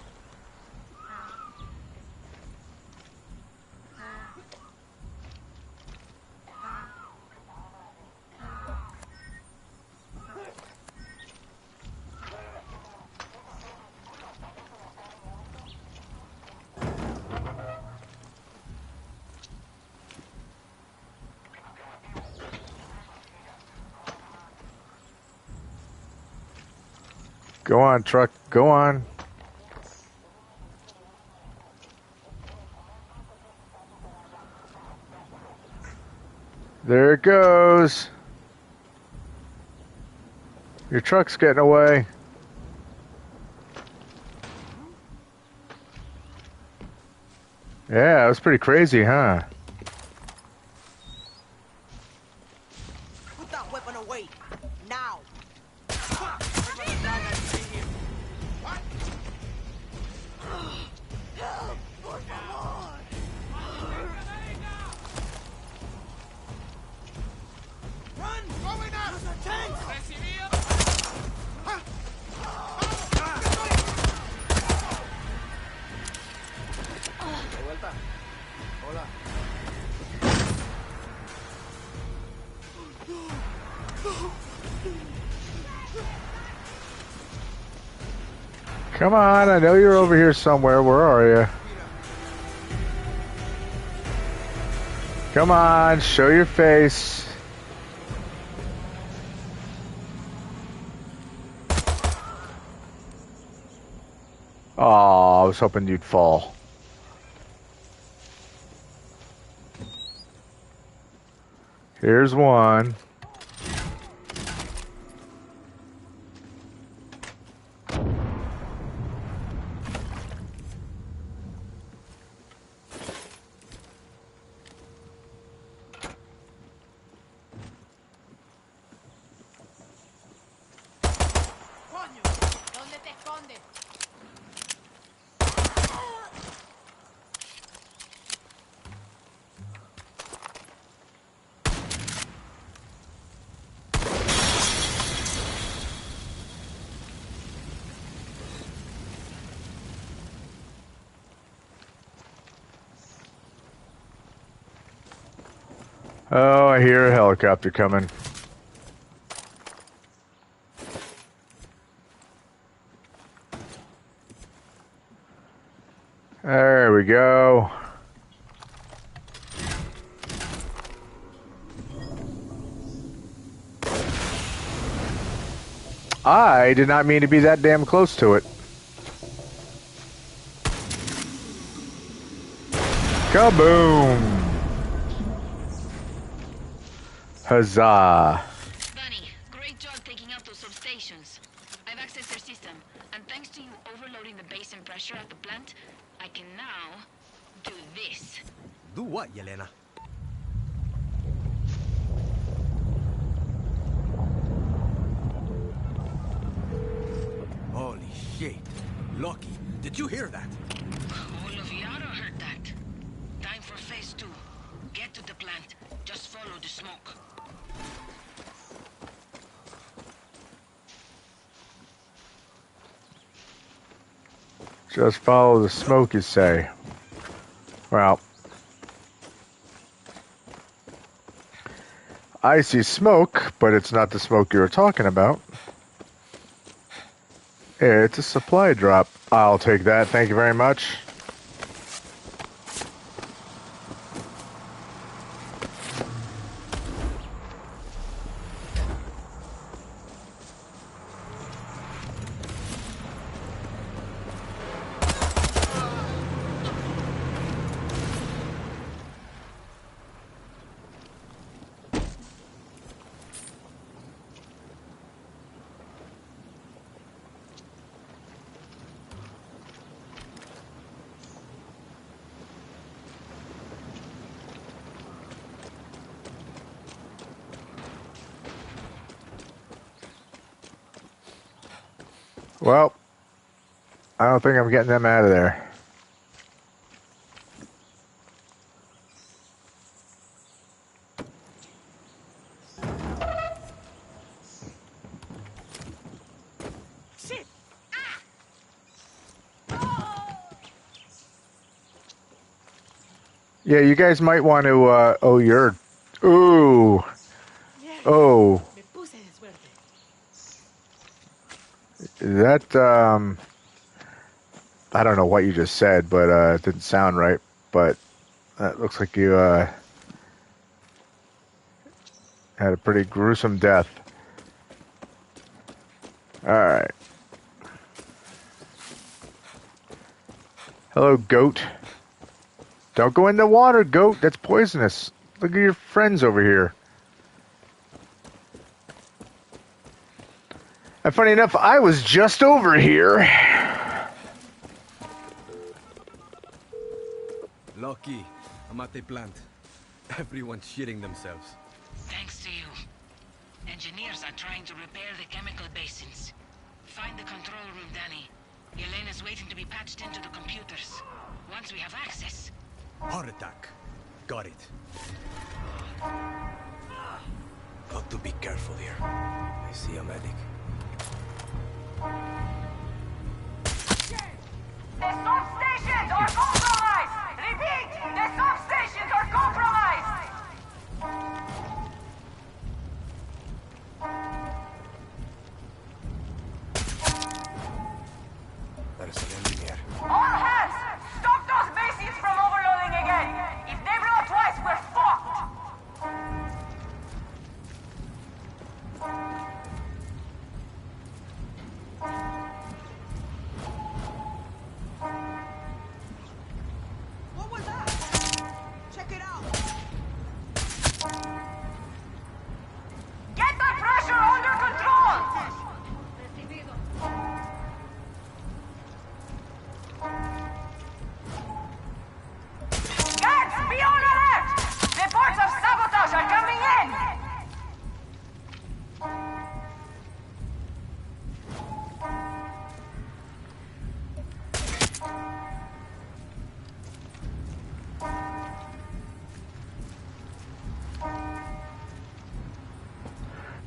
Go on, truck. Go on. There it goes. Your truck's getting away. Yeah, it was pretty crazy, huh? Put that weapon away. Now. Come on, I know you're over here somewhere. Where are you? Come on, show your face. Oh, I was hoping you'd fall. Here's one. ¿Dónde te escondes? Oh, I hear a helicopter coming. There we go. I did not mean to be that damn close to it. Kaboom! Huzzah! Bunny, great job taking out those substations. I've accessed their system, and thanks to you overloading the base and pressure at the plant, I can now do this. Do what, Yelena? Holy shit. Lucky, did you hear that? Oliviano heard that. Time for phase 2. Get to the plant. Just follow the smoke. Just follow the smoke, you say. Well, I see smoke, but it's not the smoke you were talking about. It's a supply drop. I'll take that, thank you very much. Well, I don't think I'm getting them out of there. Shit! Yeah, you guys might want to, oh, you're, ooh, oh, Me puse de suerte. that, I don't know what you just said, but, it didn't sound right, but that looks like you, had a pretty gruesome death. Alright. Hello, goat. Don't go in the water, goat. That's poisonous. Look at your friends over here. And funny enough, I was just over here. Lucky, I'm at the plant. Everyone's shitting themselves. Thanks to you. Engineers are trying to repair the chemical basins. Find the control room, Danny. Yelena's waiting to be patched into the computers. Once we have access. Heart attack. Got it. Got to be careful here. I see a medic. The substations are compromised! Repeat! The substations are compromised! That is an engineer. All hands! Stop those basins from overloading again! If they blow twice, we're fucked!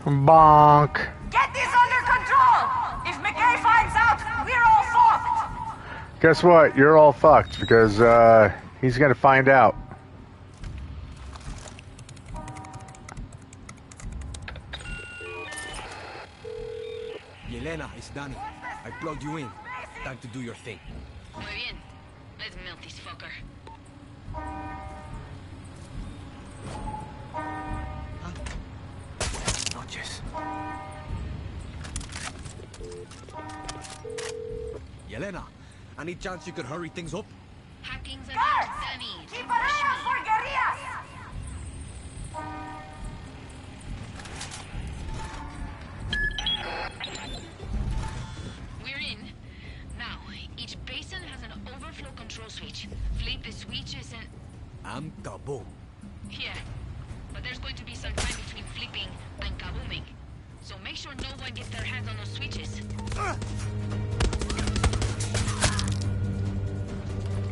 Bonk. Get this under control! If McKay finds out, we're all fucked! Guess what? You're all fucked because he's gonna find out. Yelena, it's Danny. I plugged you in. Time to do your thing. Muy bien. Let's melt this fucker. Noches. Yelena, any chance you could hurry things up? Hacking's a Guards! Danny. Keep an eye out for guerrillas! We're in. Now, each basin has an overflow control switch. Flip the switches and... I'm kaboom. Yeah. But there's going to be some time between flipping and kabooming. So make sure no one gets their hands on those switches.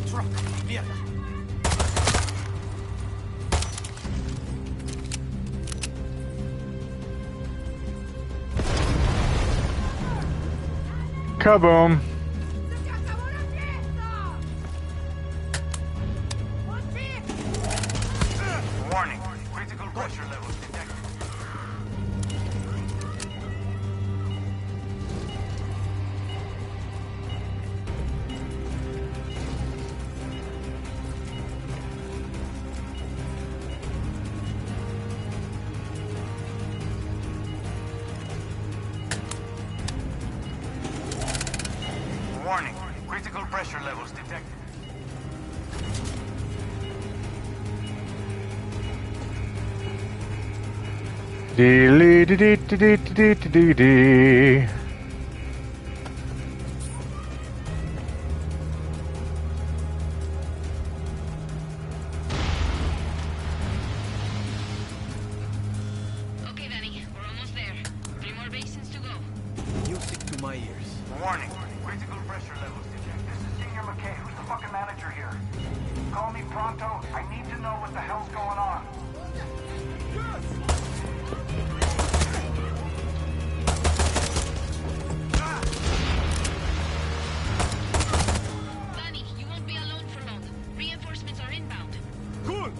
Truck, mierda. Kaboom. Warning. Critical pressure levels detected. Warning. Critical pressure levels detected. Dee dee dee dee dee dee dee dee dee. Okay, Danny, we're almost there. 3 more basins to go. Music to my ears. Warning. Critical pressure levels detected. This is Senior McKay. Who's the fucking manager here? Call me pronto. I need to know what the hell's going on. Danny, you won't be alone for long. Reinforcements are inbound. Cool.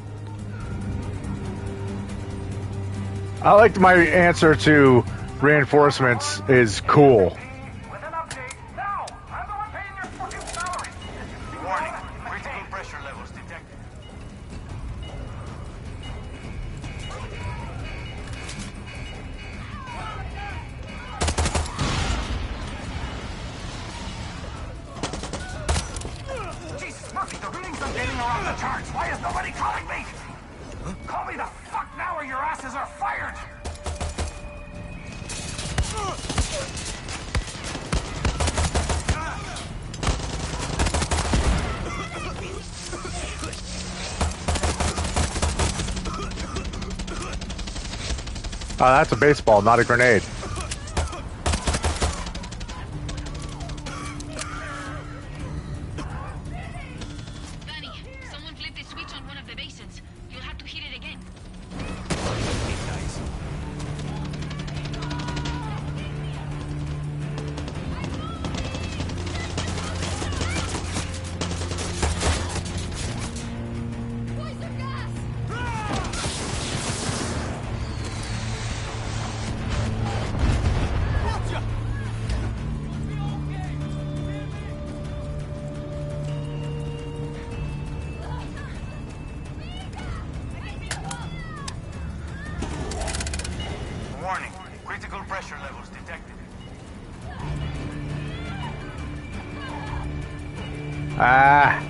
I liked my answer to reinforcements is cool. With an update now. I'm the one paying your fucking salary. Warning. Critical pressure levels detected. Jesus, Murphy, the readings I'm getting are off the charts. Why is nobody calling me? Call me the fuck now or your asses are fired! Oh, that's a baseball, not a grenade. Danny, someone flipped the switch on one of the basins. You'll have to hit it again. Warning. Critical pressure levels detected. Ah.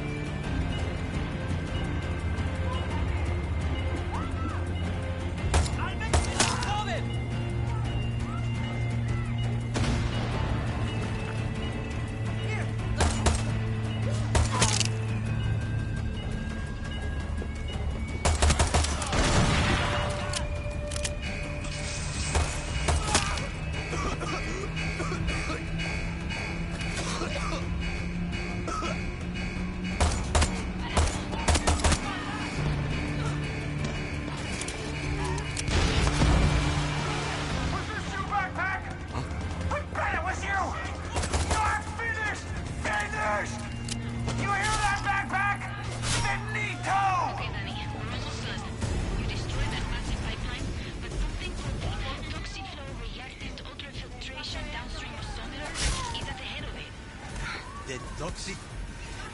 Dead toxic.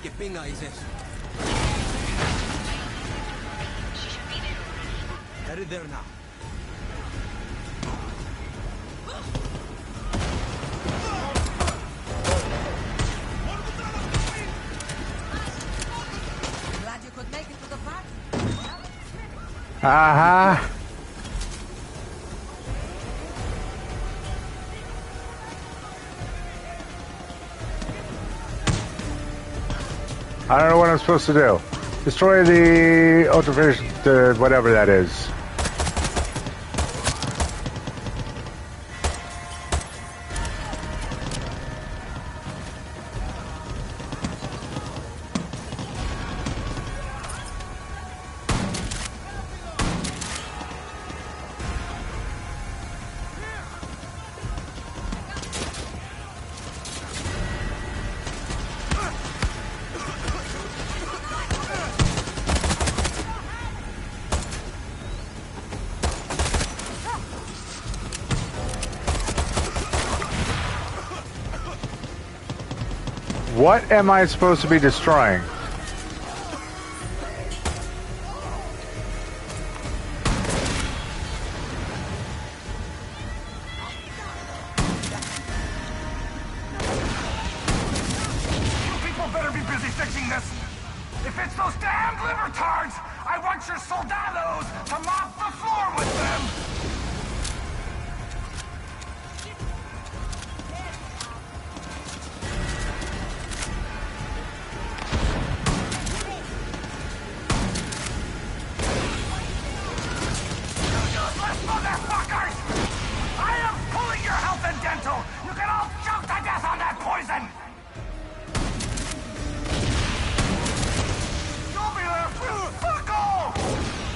¿Qué pinga es eso? Headed there now. Glad you could make it to the party. Uh-huh. I don't know what I'm supposed to do. Destroy the ultrafish, whatever that is. What am I supposed to be destroying? People better be busy fixing this. If it's those damn libertards, I want your soldados to mop the floor with them. Useless motherfuckers! I am pulling your health and dental. You can all choke to death on that poison. You'll be there for fuck all!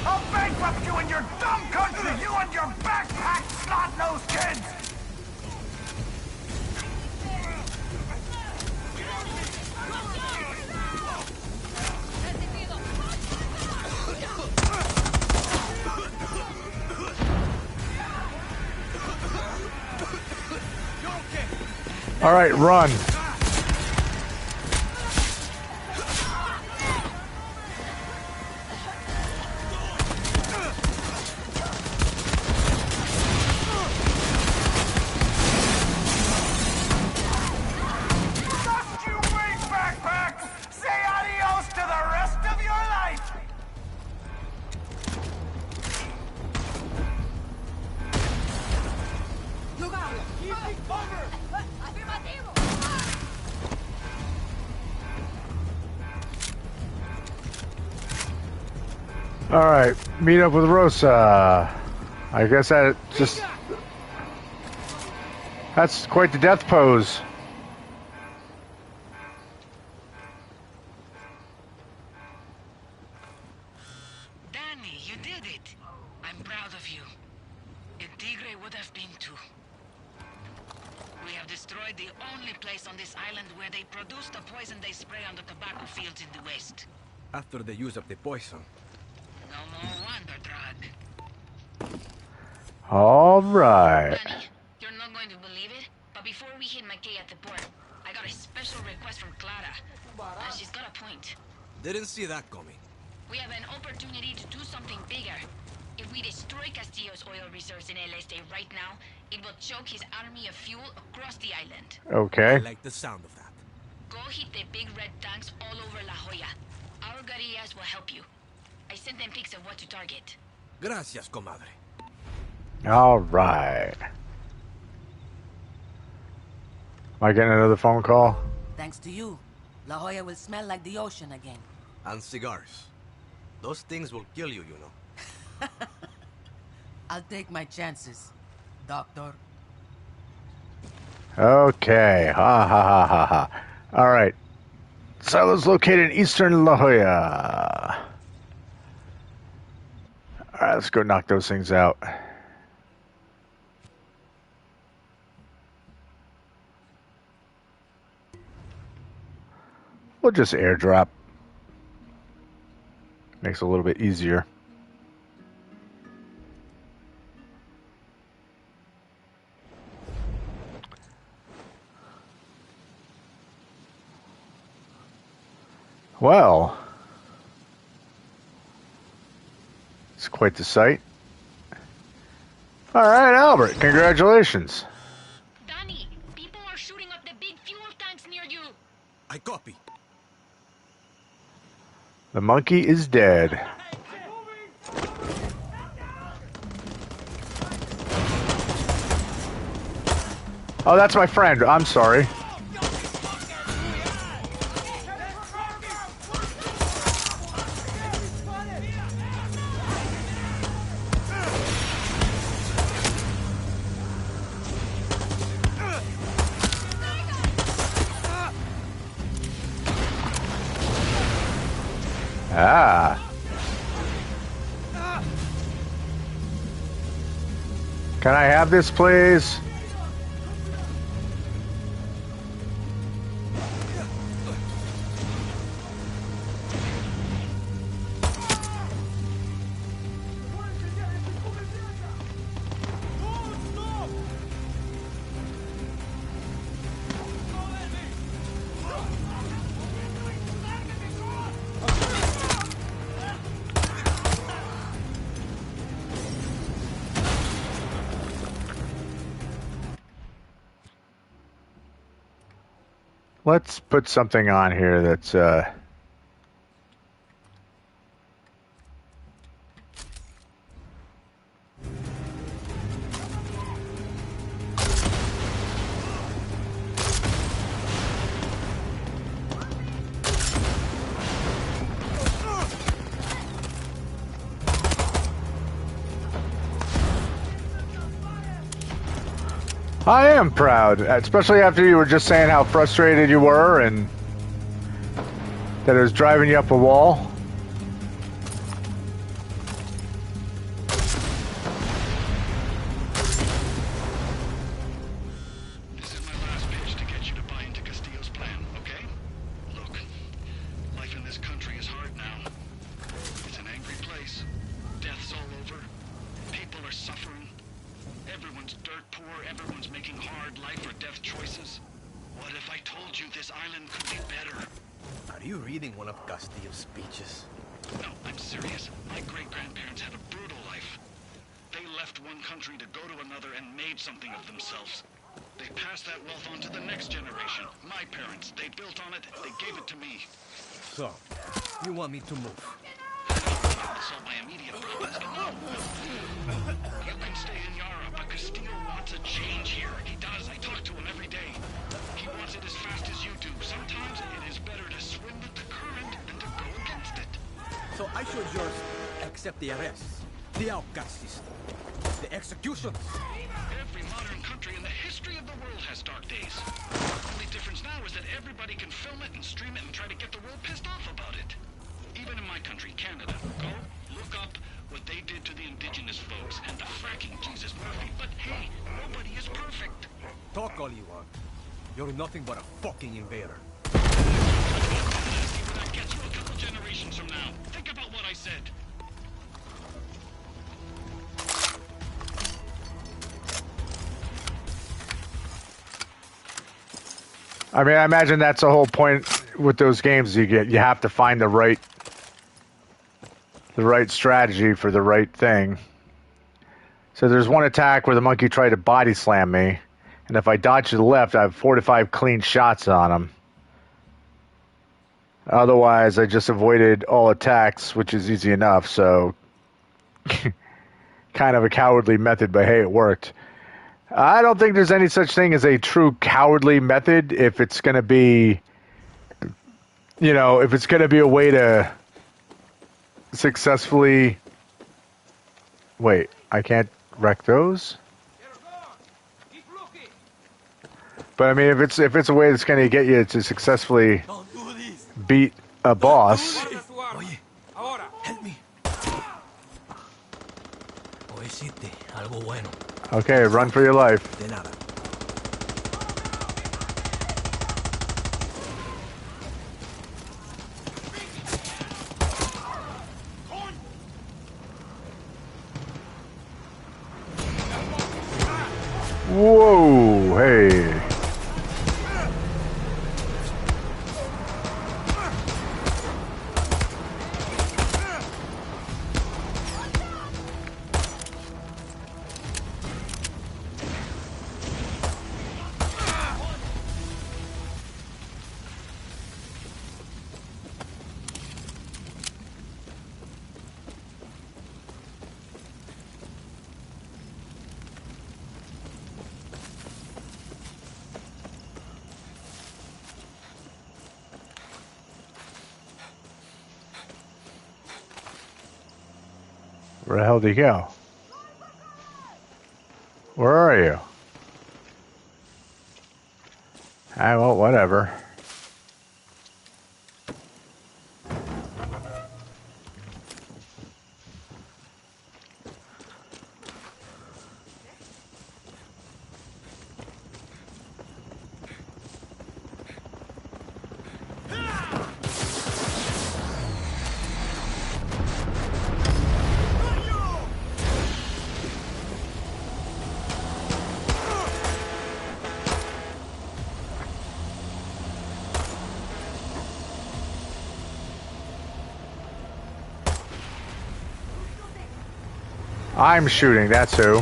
I'll bankrupt you in your dumb country, you and your backpacked snot-nosed kids! All right, run. Just you wait, backpacks! Say adios to the rest of your life! All right, meet up with Rosa. I guess that's quite the death pose. Danny, you did it. I'm proud of you. And Tigre would have been too. We have destroyed the only place on this island where they produce the poison they spray on the tobacco fields in the west. After they use up the poison. No more wonder drug. All right. Danny, you're not going to believe it, but before we hit McKay at the port, I got a special request from Clara. And she's got a point. Didn't see that coming. We have an opportunity to do something bigger. If we destroy Castillo's oil reserves in El Este right now, it will choke his army of fuel across the island. Okay. I like the sound of that. Go hit the big red tanks all over La Jolla. Our guerrillas will help you. I sent them pics of what to target. Gracias, comadre. All right. Am I getting another phone call? Thanks to you, La Jolla will smell like the ocean again. And cigars. Those things will kill you, you know. I'll take my chances, Doctor. Okay. Ha ha ha ha ha. All right. Silos located in eastern La Jolla. All right, let's go knock those things out. We'll just airdrop. Makes it a little bit easier. Well, it's quite the sight. All right, Albert, congratulations. Danny, people are shooting up the big fuel tanks near you. I copy. The monkey is dead. Oh, that's my friend. I'm sorry. Ah. Can I have this, please? Let's put something on here that's I am proud, especially after you were just saying how frustrated you were and that it was driving you up a wall. This is my last pitch to get you to buy into Castillo's plan, okay? Look, life in this country is hard now. It's an angry place. Death's all over. People are suffering. Everyone's dirt poor. Everyone's making hard life or death choices. What if I told you this island could be better? Are you reading one of Castillo's speeches? No, I'm serious. My great-grandparents had a brutal life. They left one country to go to another and made something of themselves. They passed that wealth on to the next generation. My parents, they built on it, they gave it to me. So, you want me to move? Solve my immediate problems, but no. You can stay in Yara, but Castillo wants a change here. He does. I talk to him every day. He wants it as fast as you do. Sometimes it is better to swim with the current than to go against it. So I should just accept the arrests, the outcast system, the executions. Every modern country in the history of the world has dark days. The only difference now is that everybody can film it and stream it and try to get the world pissed off about it. Even in my country, Canada, go look up what they did to the indigenous folks and the fracking Jesus Murphy. But hey, nobody is perfect. Talk all you want. You're nothing but a fucking invader. See where that gets you a couple generations from now. Think about what I said. I mean, I imagine that's the whole point with those games. You have to find the right strategy for the right thing. So there's one attack where the monkey tried to body slam me, and if I dodge to the left, I have 4 to 5 clean shots on him. Otherwise, I just avoided all attacks, which is easy enough. So kind of a cowardly method, but hey, it worked. I don't think there's any such thing as a true cowardly method if it's going to be, if it's going to be a way to successfully... Wait, I can't wreck those? But I mean, if it's a way that's going to get you to successfully beat a boss... Help me. O hiciste algo bueno. Okay, run for your life. De nada. Whoa, hey. Where the hell did he go? Where are you? Ah, well, whatever. I'm shooting, that's who.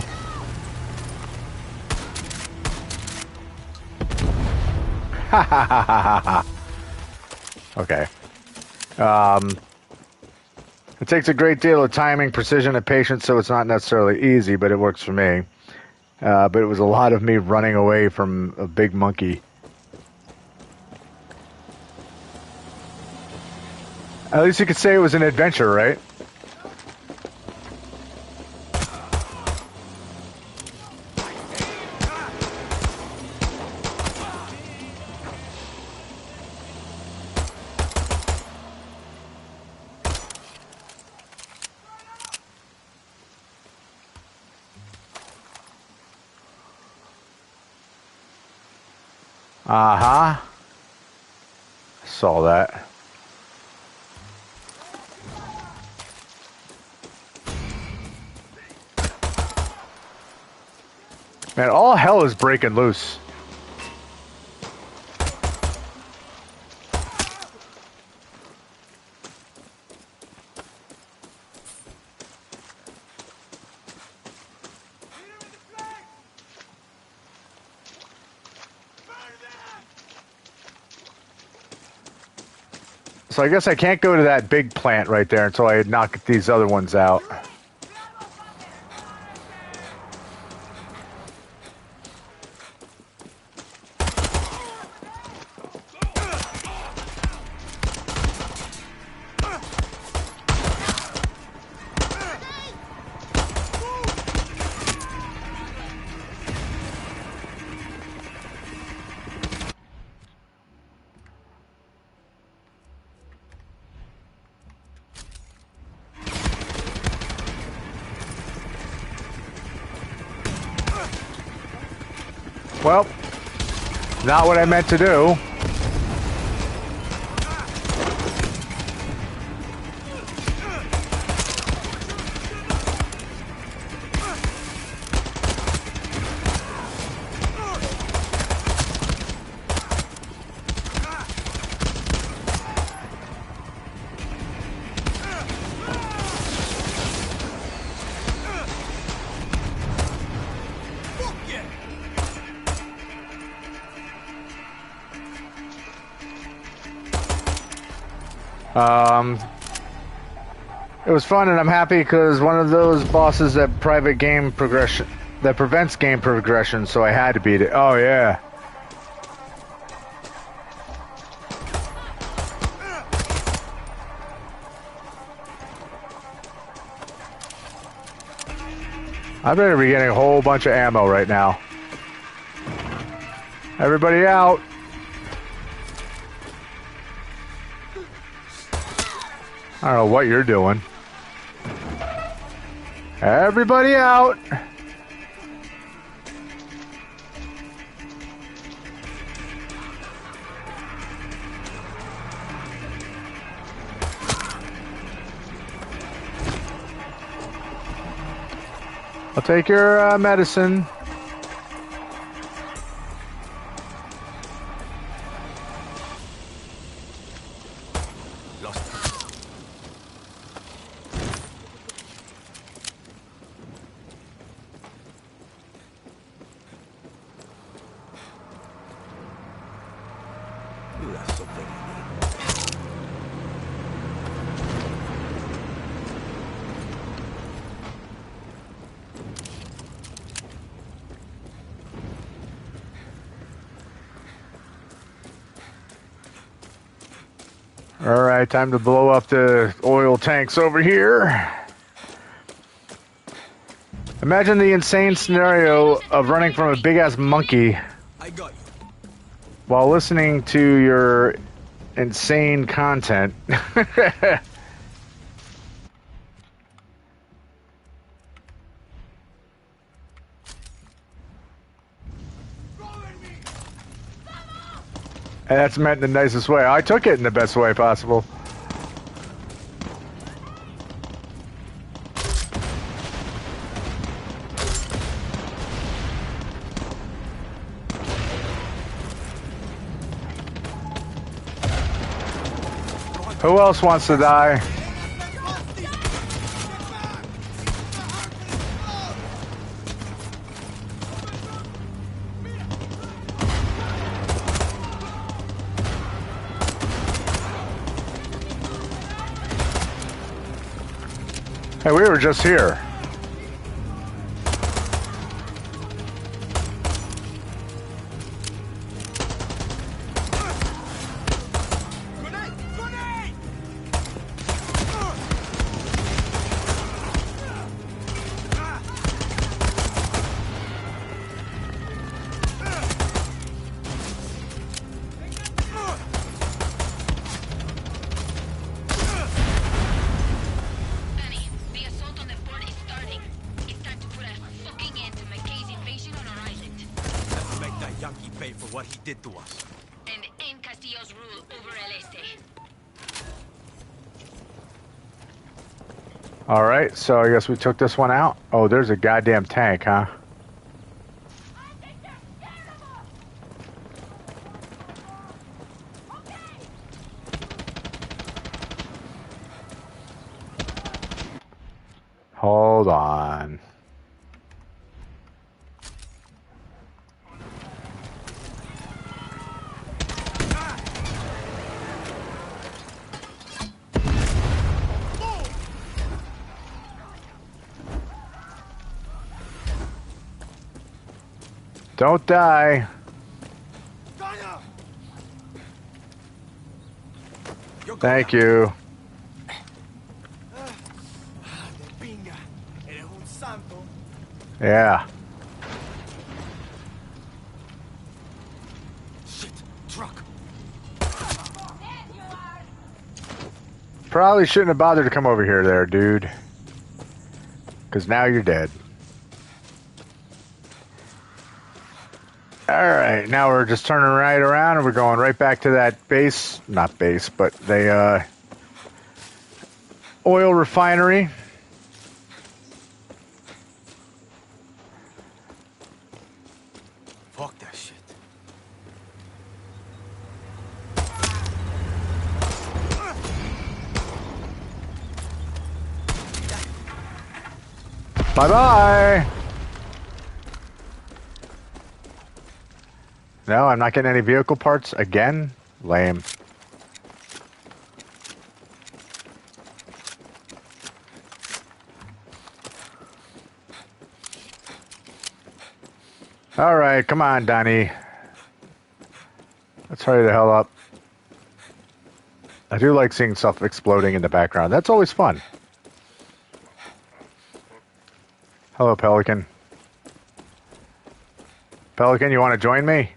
Ha ha ha ha ha. Okay. It takes a great deal of timing, precision, and patience, so it's not necessarily easy, but it works for me. But it was a lot of me running away from a big monkey. At least you could say it was an adventure, right? Uh-huh. Saw that. Man, all hell is breaking loose. So I guess I can't go to that big plant right there until I knock these other ones out. Well, not what I meant to do. It was fun, and I'm happy because one of those bosses that prevents game progression, so I had to beat it. Oh yeah. I better be getting a whole bunch of ammo right now. Everybody out. I don't know what you're doing. Everybody out! I'll take your medicine. Alright, time to blow up the oil tanks over here. Imagine the insane scenario of running from a big-ass monkey I got you. while listening to your insane content. And that's meant in the nicest way. I took it in the best way possible. Who else wants to die? Hey, we were just here. Alright, so I guess we took this one out. Oh, there's a goddamn tank, huh? Hold on. Don't die. Thank you. Yeah. Shit, truck. Probably shouldn't have bothered to come over here there, dude. Because now you're dead. Alright, now we're just turning right around and we're going right back to that base. Not base, but the oil refinery. Fuck that shit. Bye-bye! No, I'm not getting any vehicle parts again? Lame. Alright, come on, Donnie. Let's hurry the hell up. I do like seeing stuff exploding in the background. That's always fun. Hello, Pelican. Pelican, you want to join me?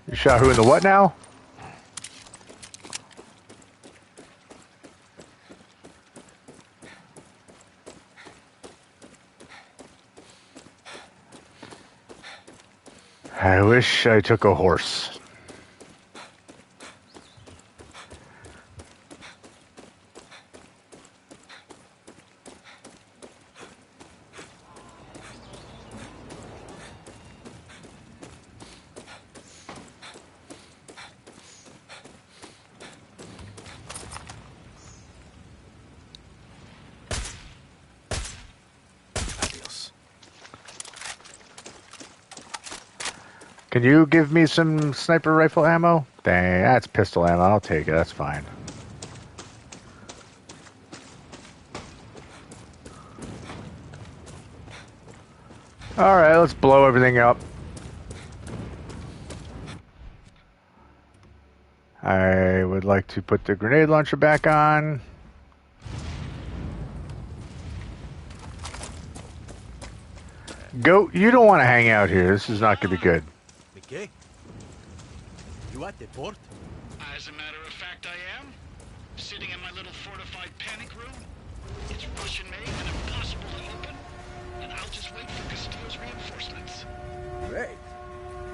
You shot who in the what now? I wish I took a horse. Can you give me some sniper rifle ammo? Dang, that's pistol ammo. I'll take it. That's fine. Alright, let's blow everything up. I would like to put the grenade launcher back on. Goat, you don't want to hang out here. This is not going to be good. Okay. You at the port? As a matter of fact, I am. Sitting in my little fortified panic room. It's Russian-made and impossible to open. And I'll just wait for Castillo's reinforcements. Great.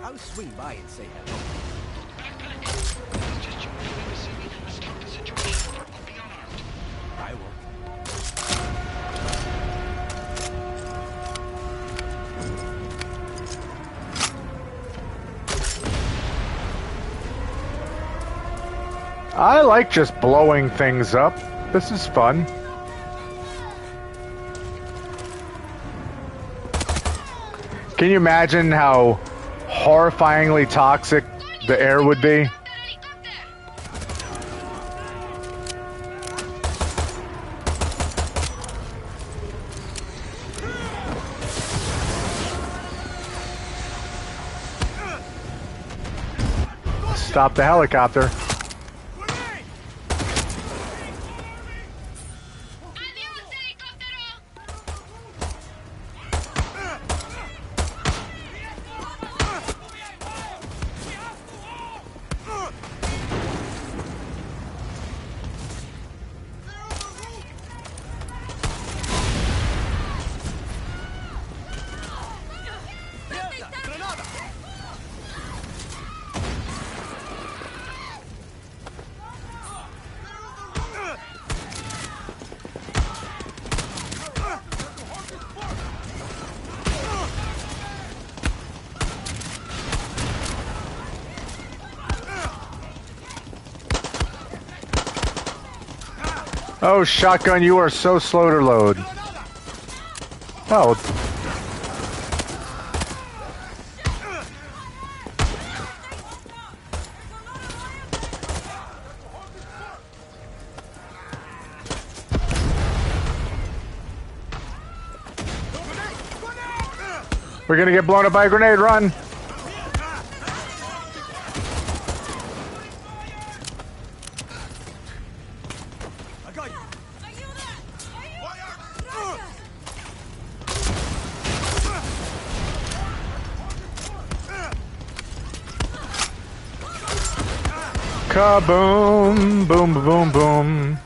I'll swing by and say hello. Backpack. It's just you coming to see me. Let's talk the situation. I'll be unarmed. I will. I like just blowing things up. This is fun. Can you imagine how horrifyingly toxic the air would be? Stop the helicopter. Oh, shotgun, you are so slow to load. Oh. We're gonna get blown up by a grenade, run! Kaboom! Boom, boom, boom.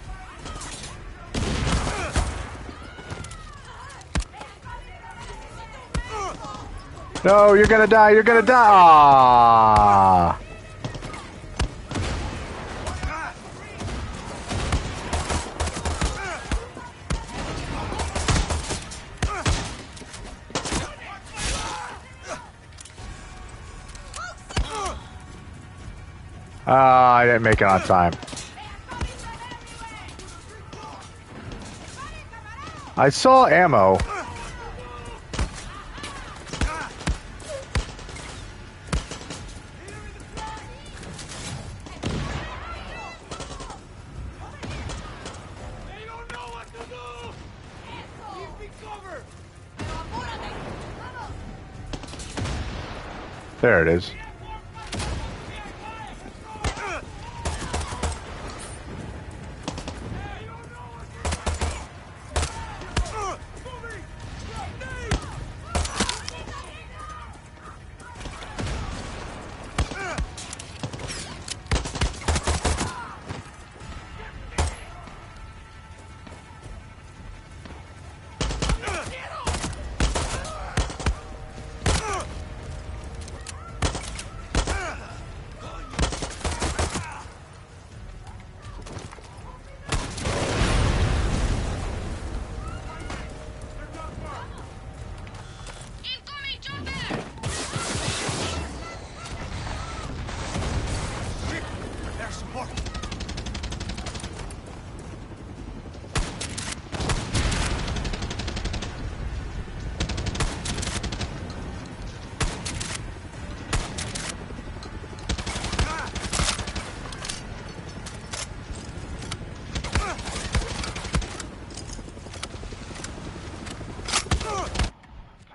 No, you're gonna die, you're gonna die! Aww. I didn't make it on time. I saw ammo. There it is.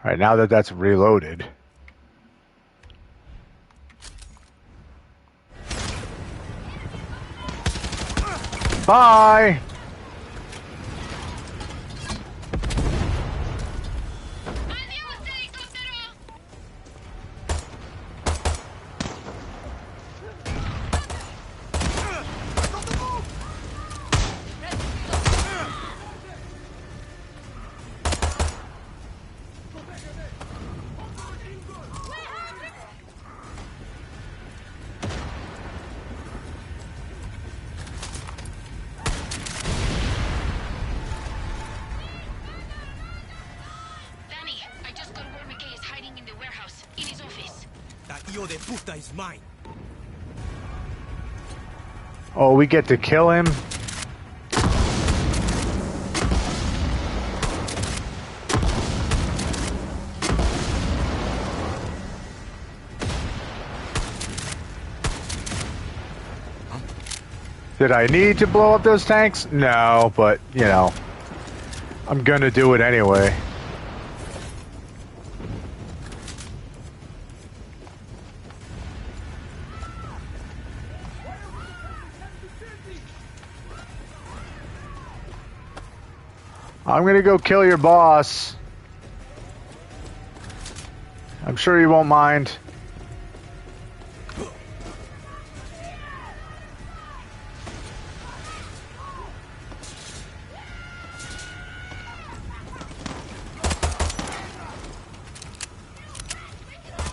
Alright, now that that's reloaded. Bye! Danny, I just got where McKay is hiding in the warehouse, in his office. That hijo de puta is mine. Oh, we get to kill him? Did I need to blow up those tanks? No, but, you know, I'm gonna do it anyway. I'm gonna go kill your boss. I'm sure you won't mind.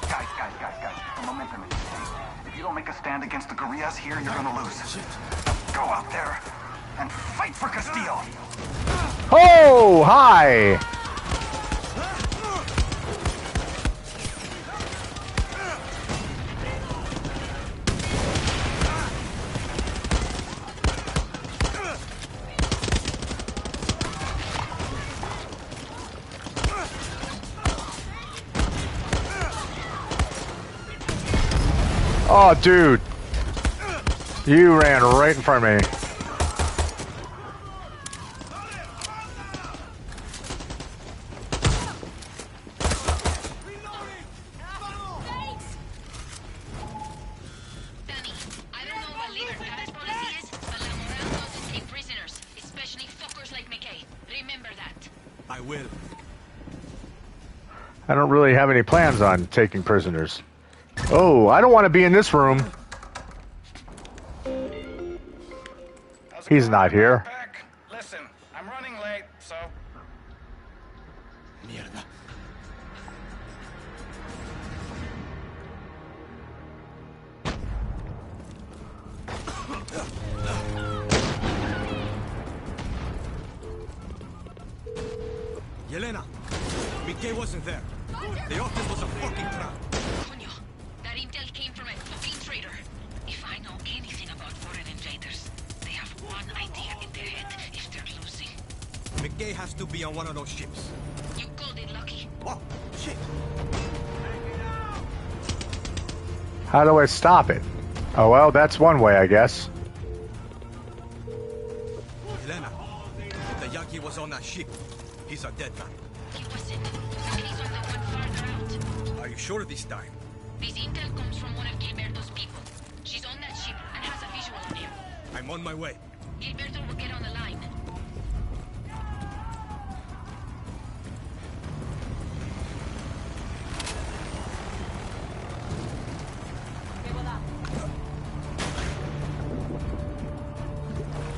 Guys, the momentum is insane. If you don't make a stand against the guerrillas here, you're gonna lose. Go out there and fight for Castillo. Oh, hi! Oh, dude. You ran right in front of me. Danny, I don't know what Leader Paris policy is, but La Moral doesn't take prisoners, especially fuckers like McKay. Remember that. I will. I don't really have any plans on taking prisoners. Oh, I don't want to be in this room. He's not here. Listen, I'm running late, so... Mierda. Yelena, McKay wasn't there. The office was a fucking trap. Coño, that intel came from a fucking traitor. If I know anything about foreign invaders, they have one idea in their head if they're losing. McKay has to be on one of those ships. You called it lucky. Oh, shit. How do I stop it? Oh, well, that's one way, I guess. Yelena, if the Yankee was on that ship, he's a dead man. He wasn't. He's on the one farther out. Are you sure this time? This intel comes from one of Gilberto's people. She's on that ship and has a visual on him. I'm on my way. Gilberto will get on the line.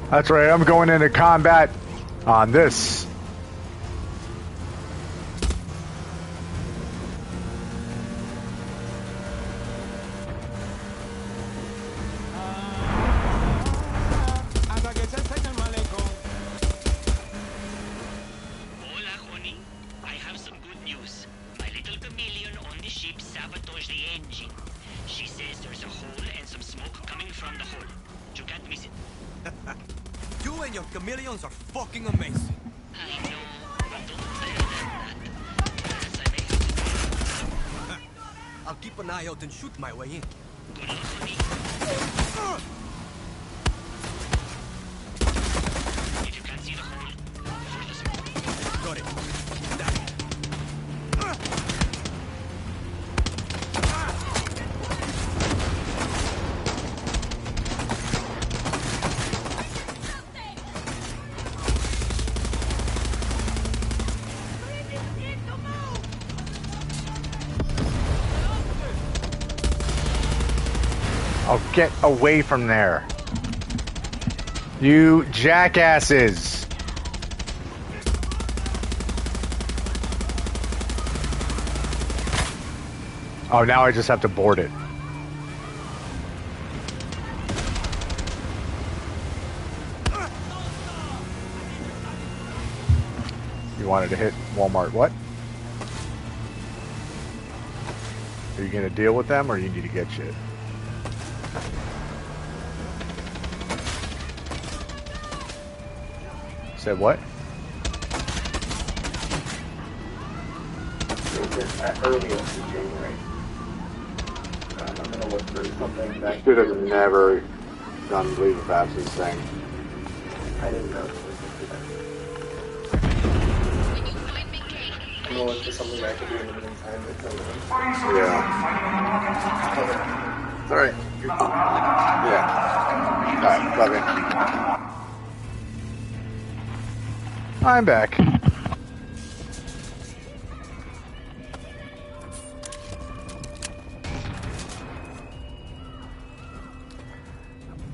That's right, I'm going into combat on this. Hola, honey. I have some good news. My little chameleon on the ship sabotaged the engine. She says there's a hole and some smoke coming from the hole. You can't miss it. You and your chameleons are fucking amazing. I know, but don't tell them that. As I may have to do. I'll keep an eye out and shoot my way in. Good luck, honey. If you can't see the hole, go for the smoke. Got it. That. Oh, get away from there. You jackasses. Oh, now I just have to board it. You wanted to hit Walmart, what? Are you going to deal with them, or you need to get shit? Said what? Earliest in January. I'm gonna look for something that Should have never done leave of absence thing. I didn't know. I'm gonna look for something that I can do in the meantime. Yeah. It's alright. Yeah. Alright, love you. I'm back.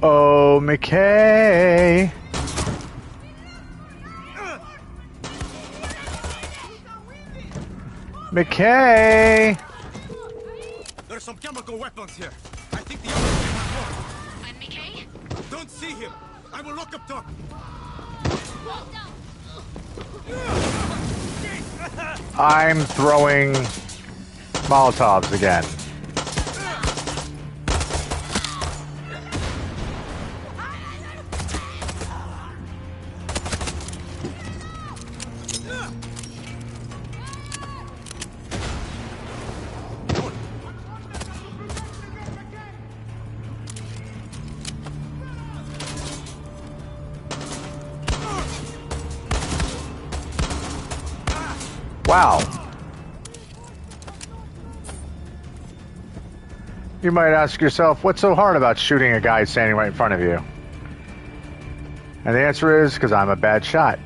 Oh, McKay. McKay. There's some chemical weapons here. I think the others may have more. And McKay? Don't see him. I will look up top. I'm throwing Molotovs again. Wow. You might ask yourself, what's so hard about shooting a guy standing right in front of you? And the answer is, because I'm a bad shot.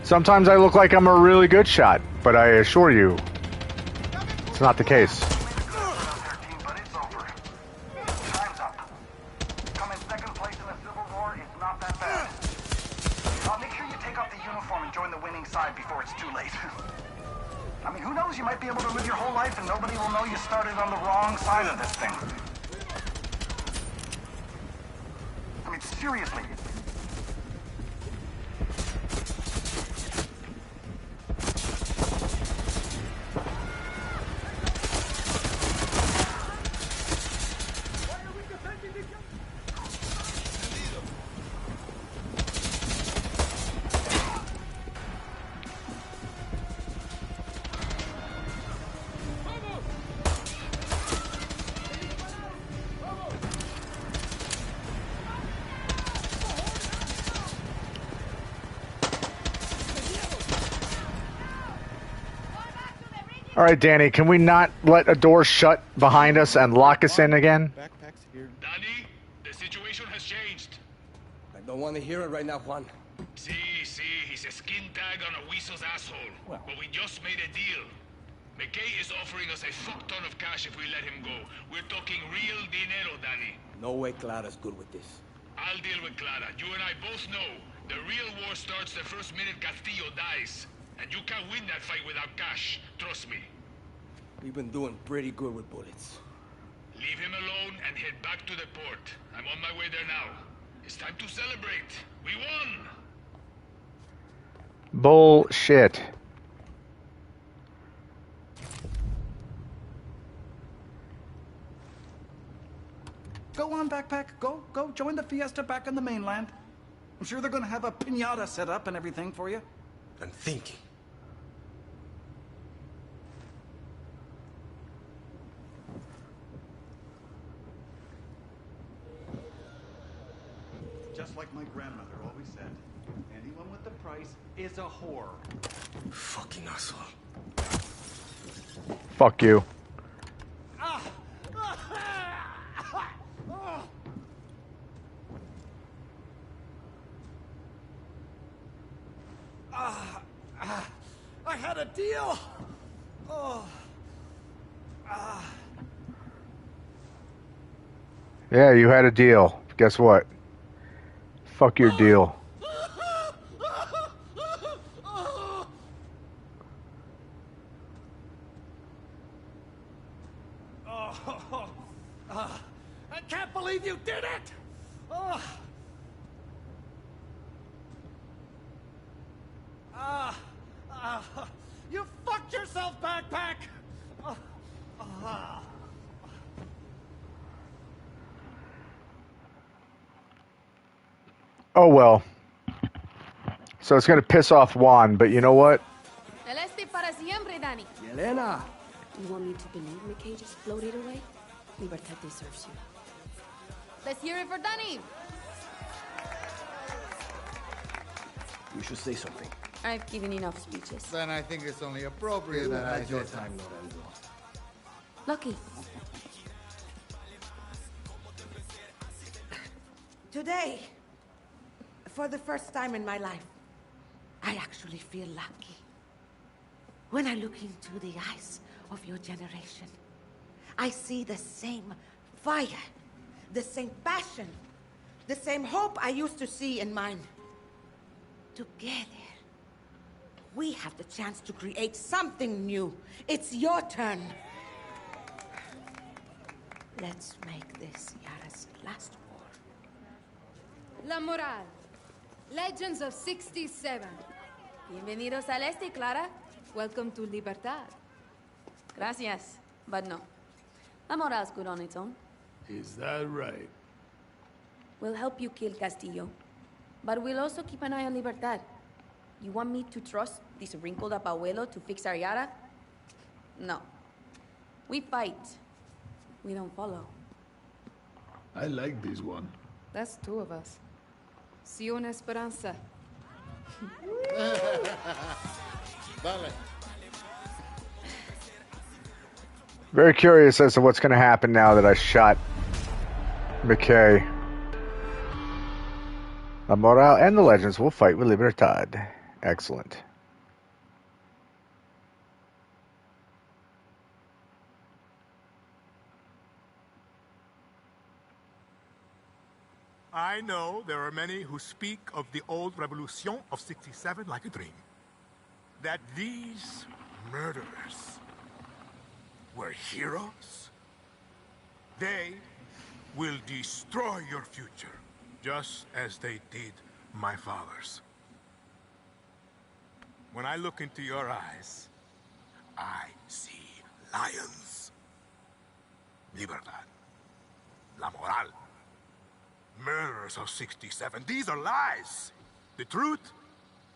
Sometimes I look like I'm a really good shot, but I assure you, it's not the case. But it's over. Time's up. Coming second place in the Civil War is not that bad. Make sure you take off the uniform and join the winning side before it's too late. I mean, who knows? You might be able to live your whole life and nobody will know you started on the wrong side of this thing. I mean, seriously. All right, Danny, can we not let a door shut behind us and lock us in again? Backpacks here. Danny, the situation has changed. I don't want to hear it right now, Juan. See, he's a skin tag on a weasel's asshole. But we just made a deal. McKay is offering us a fuck ton of cash if we let him go. We're talking real dinero, Danny. No way Clara's good with this. I'll deal with Clara. You and I both know the real war starts the first minute Castillo dies. And you can't win that fight without cash. Trust me. We've been doing pretty good with bullets. Leave him alone and head back to the port. I'm on my way there now. It's time to celebrate. We won! Bullshit. Go on, backpack. Go join the fiesta back on the mainland. I'm sure they're gonna have a piñata set up and everything for you. I'm thinking. Just like my grandmother always said, anyone with the price is a whore. Fucking asshole. Fuck you. I had a deal. Yeah, you had a deal. Guess what? Fuck your deal. I can't believe you did it! You fucked yourself, backpack! Oh well. So it's gonna piss off Juan, but you know what? Celeste para siempre, Danny. Yelena! You want me to believe McKay just floated away? Libertad deserves you. Let's hear it for Danny. You should say something. I've given enough speeches. Then I think it's only appropriate You that I had your say time, Lorenzo. Lucky. Today, for the first time in my life, I actually feel lucky. When I look into the eyes of your generation, I see the same fire, the same passion, the same hope I used to see in mine. Together, we have the chance to create something new. It's your turn. Let's make this Yara's last war. La Moral. Legends of 67. Bienvenidos al este, Clara. Welcome to Libertad. Gracias, but no. La Moral's good on its own. Is that right? We'll help you kill Castillo, but we'll also keep an eye on Libertad. You want me to trust this wrinkled-up abuelo to fix our Yara? No. We fight. We don't follow. I like this one. That's two of us. Si una esperanza. Vale. Very curious as to what's going to happen now that I shot McKay. La Moral and the Legends will fight with Libertad. Excellent. I know there are many who speak of the old Revolution of 67 like a dream. That these murderers were heroes. They will destroy your future, just as they did my father's. When I look into your eyes, I see lions. Libertad. La Moral. Murderers of 67. These are lies. The truth?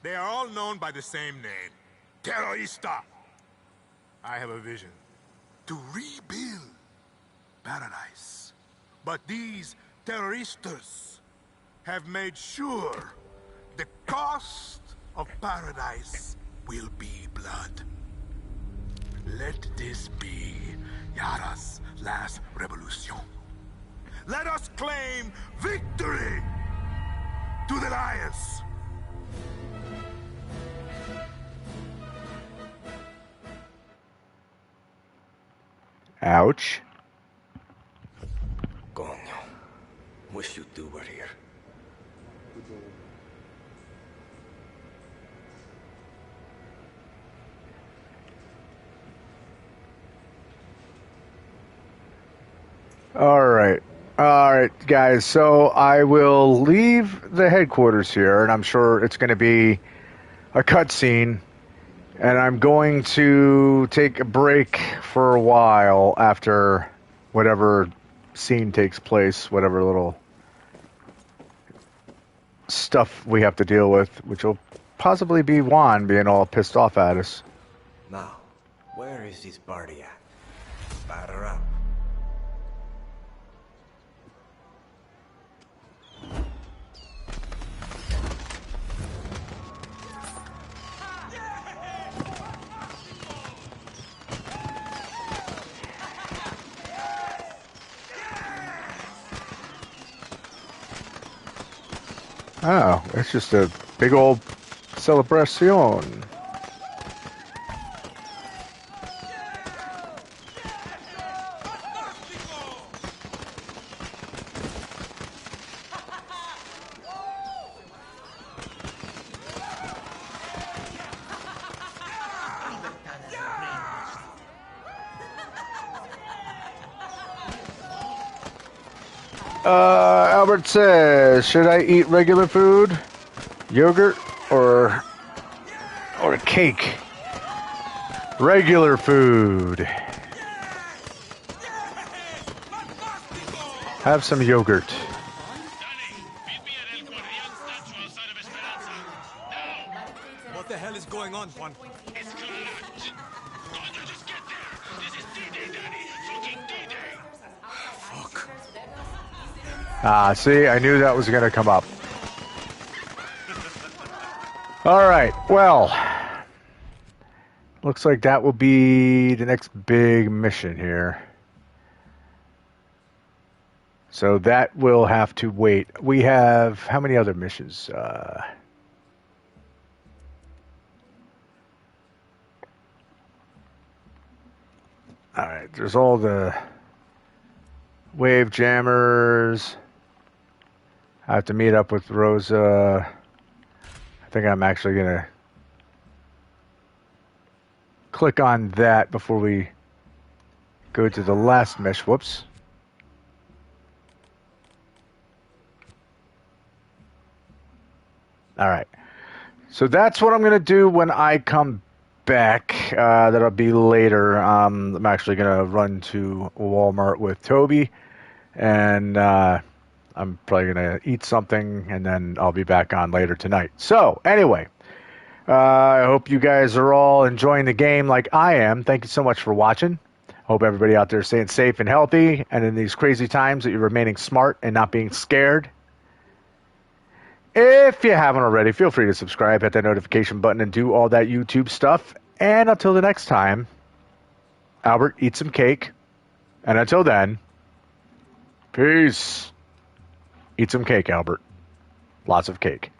They are all known by the same name. Terrorista. I have a vision. To rebuild paradise. But these terroristas have made sure the cost of paradise will be blood. Let this be Yara's last revolution. Let us claim victory to the lions! Ouch. Coño. Wish you two were here. All right, guys. So I will leave the headquarters here, and I'm sure it's going to be a cutscene. And I'm going to take a break for a while after whatever scene takes place, whatever little stuff we have to deal with, which will possibly be Juan being all pissed off at us. Now, where is this party at? Batter up. Oh, it's just a big old celebration. Albert says, should I eat regular food, yogurt, or cake? Regular food. Have some yogurt. What the hell is going on, Juan? It's collapsed. Don't you just get there? This is D-Day, Daddy. Fucking D-Day. Fuck. Ah, see, I knew that was going to come up. All right, well, looks like that will be the next big mission here. So that will have to wait. We have, how many other missions? All right, there's all the wave jammers. I have to meet up with Rosa. I think I'm actually going to click on that before we go to the last mission. Whoops. All right. So that's what I'm going to do when I come back. That'll be later. I'm actually going to run to Walmart with Toby, and I'm probably going to eat something, and then I'll be back on later tonight. So anyway, I hope you guys are all enjoying the game like I am. Thank you so much for watching. Hope everybody out there is staying safe and healthy, and in these crazy times that you're remaining smart and not being scared. If you haven't already, feel free to subscribe, hit that notification button, and do all that YouTube stuff. And until the next time, Albert, eat some cake. And until then, peace. Eat some cake, Albert. Lots of cake.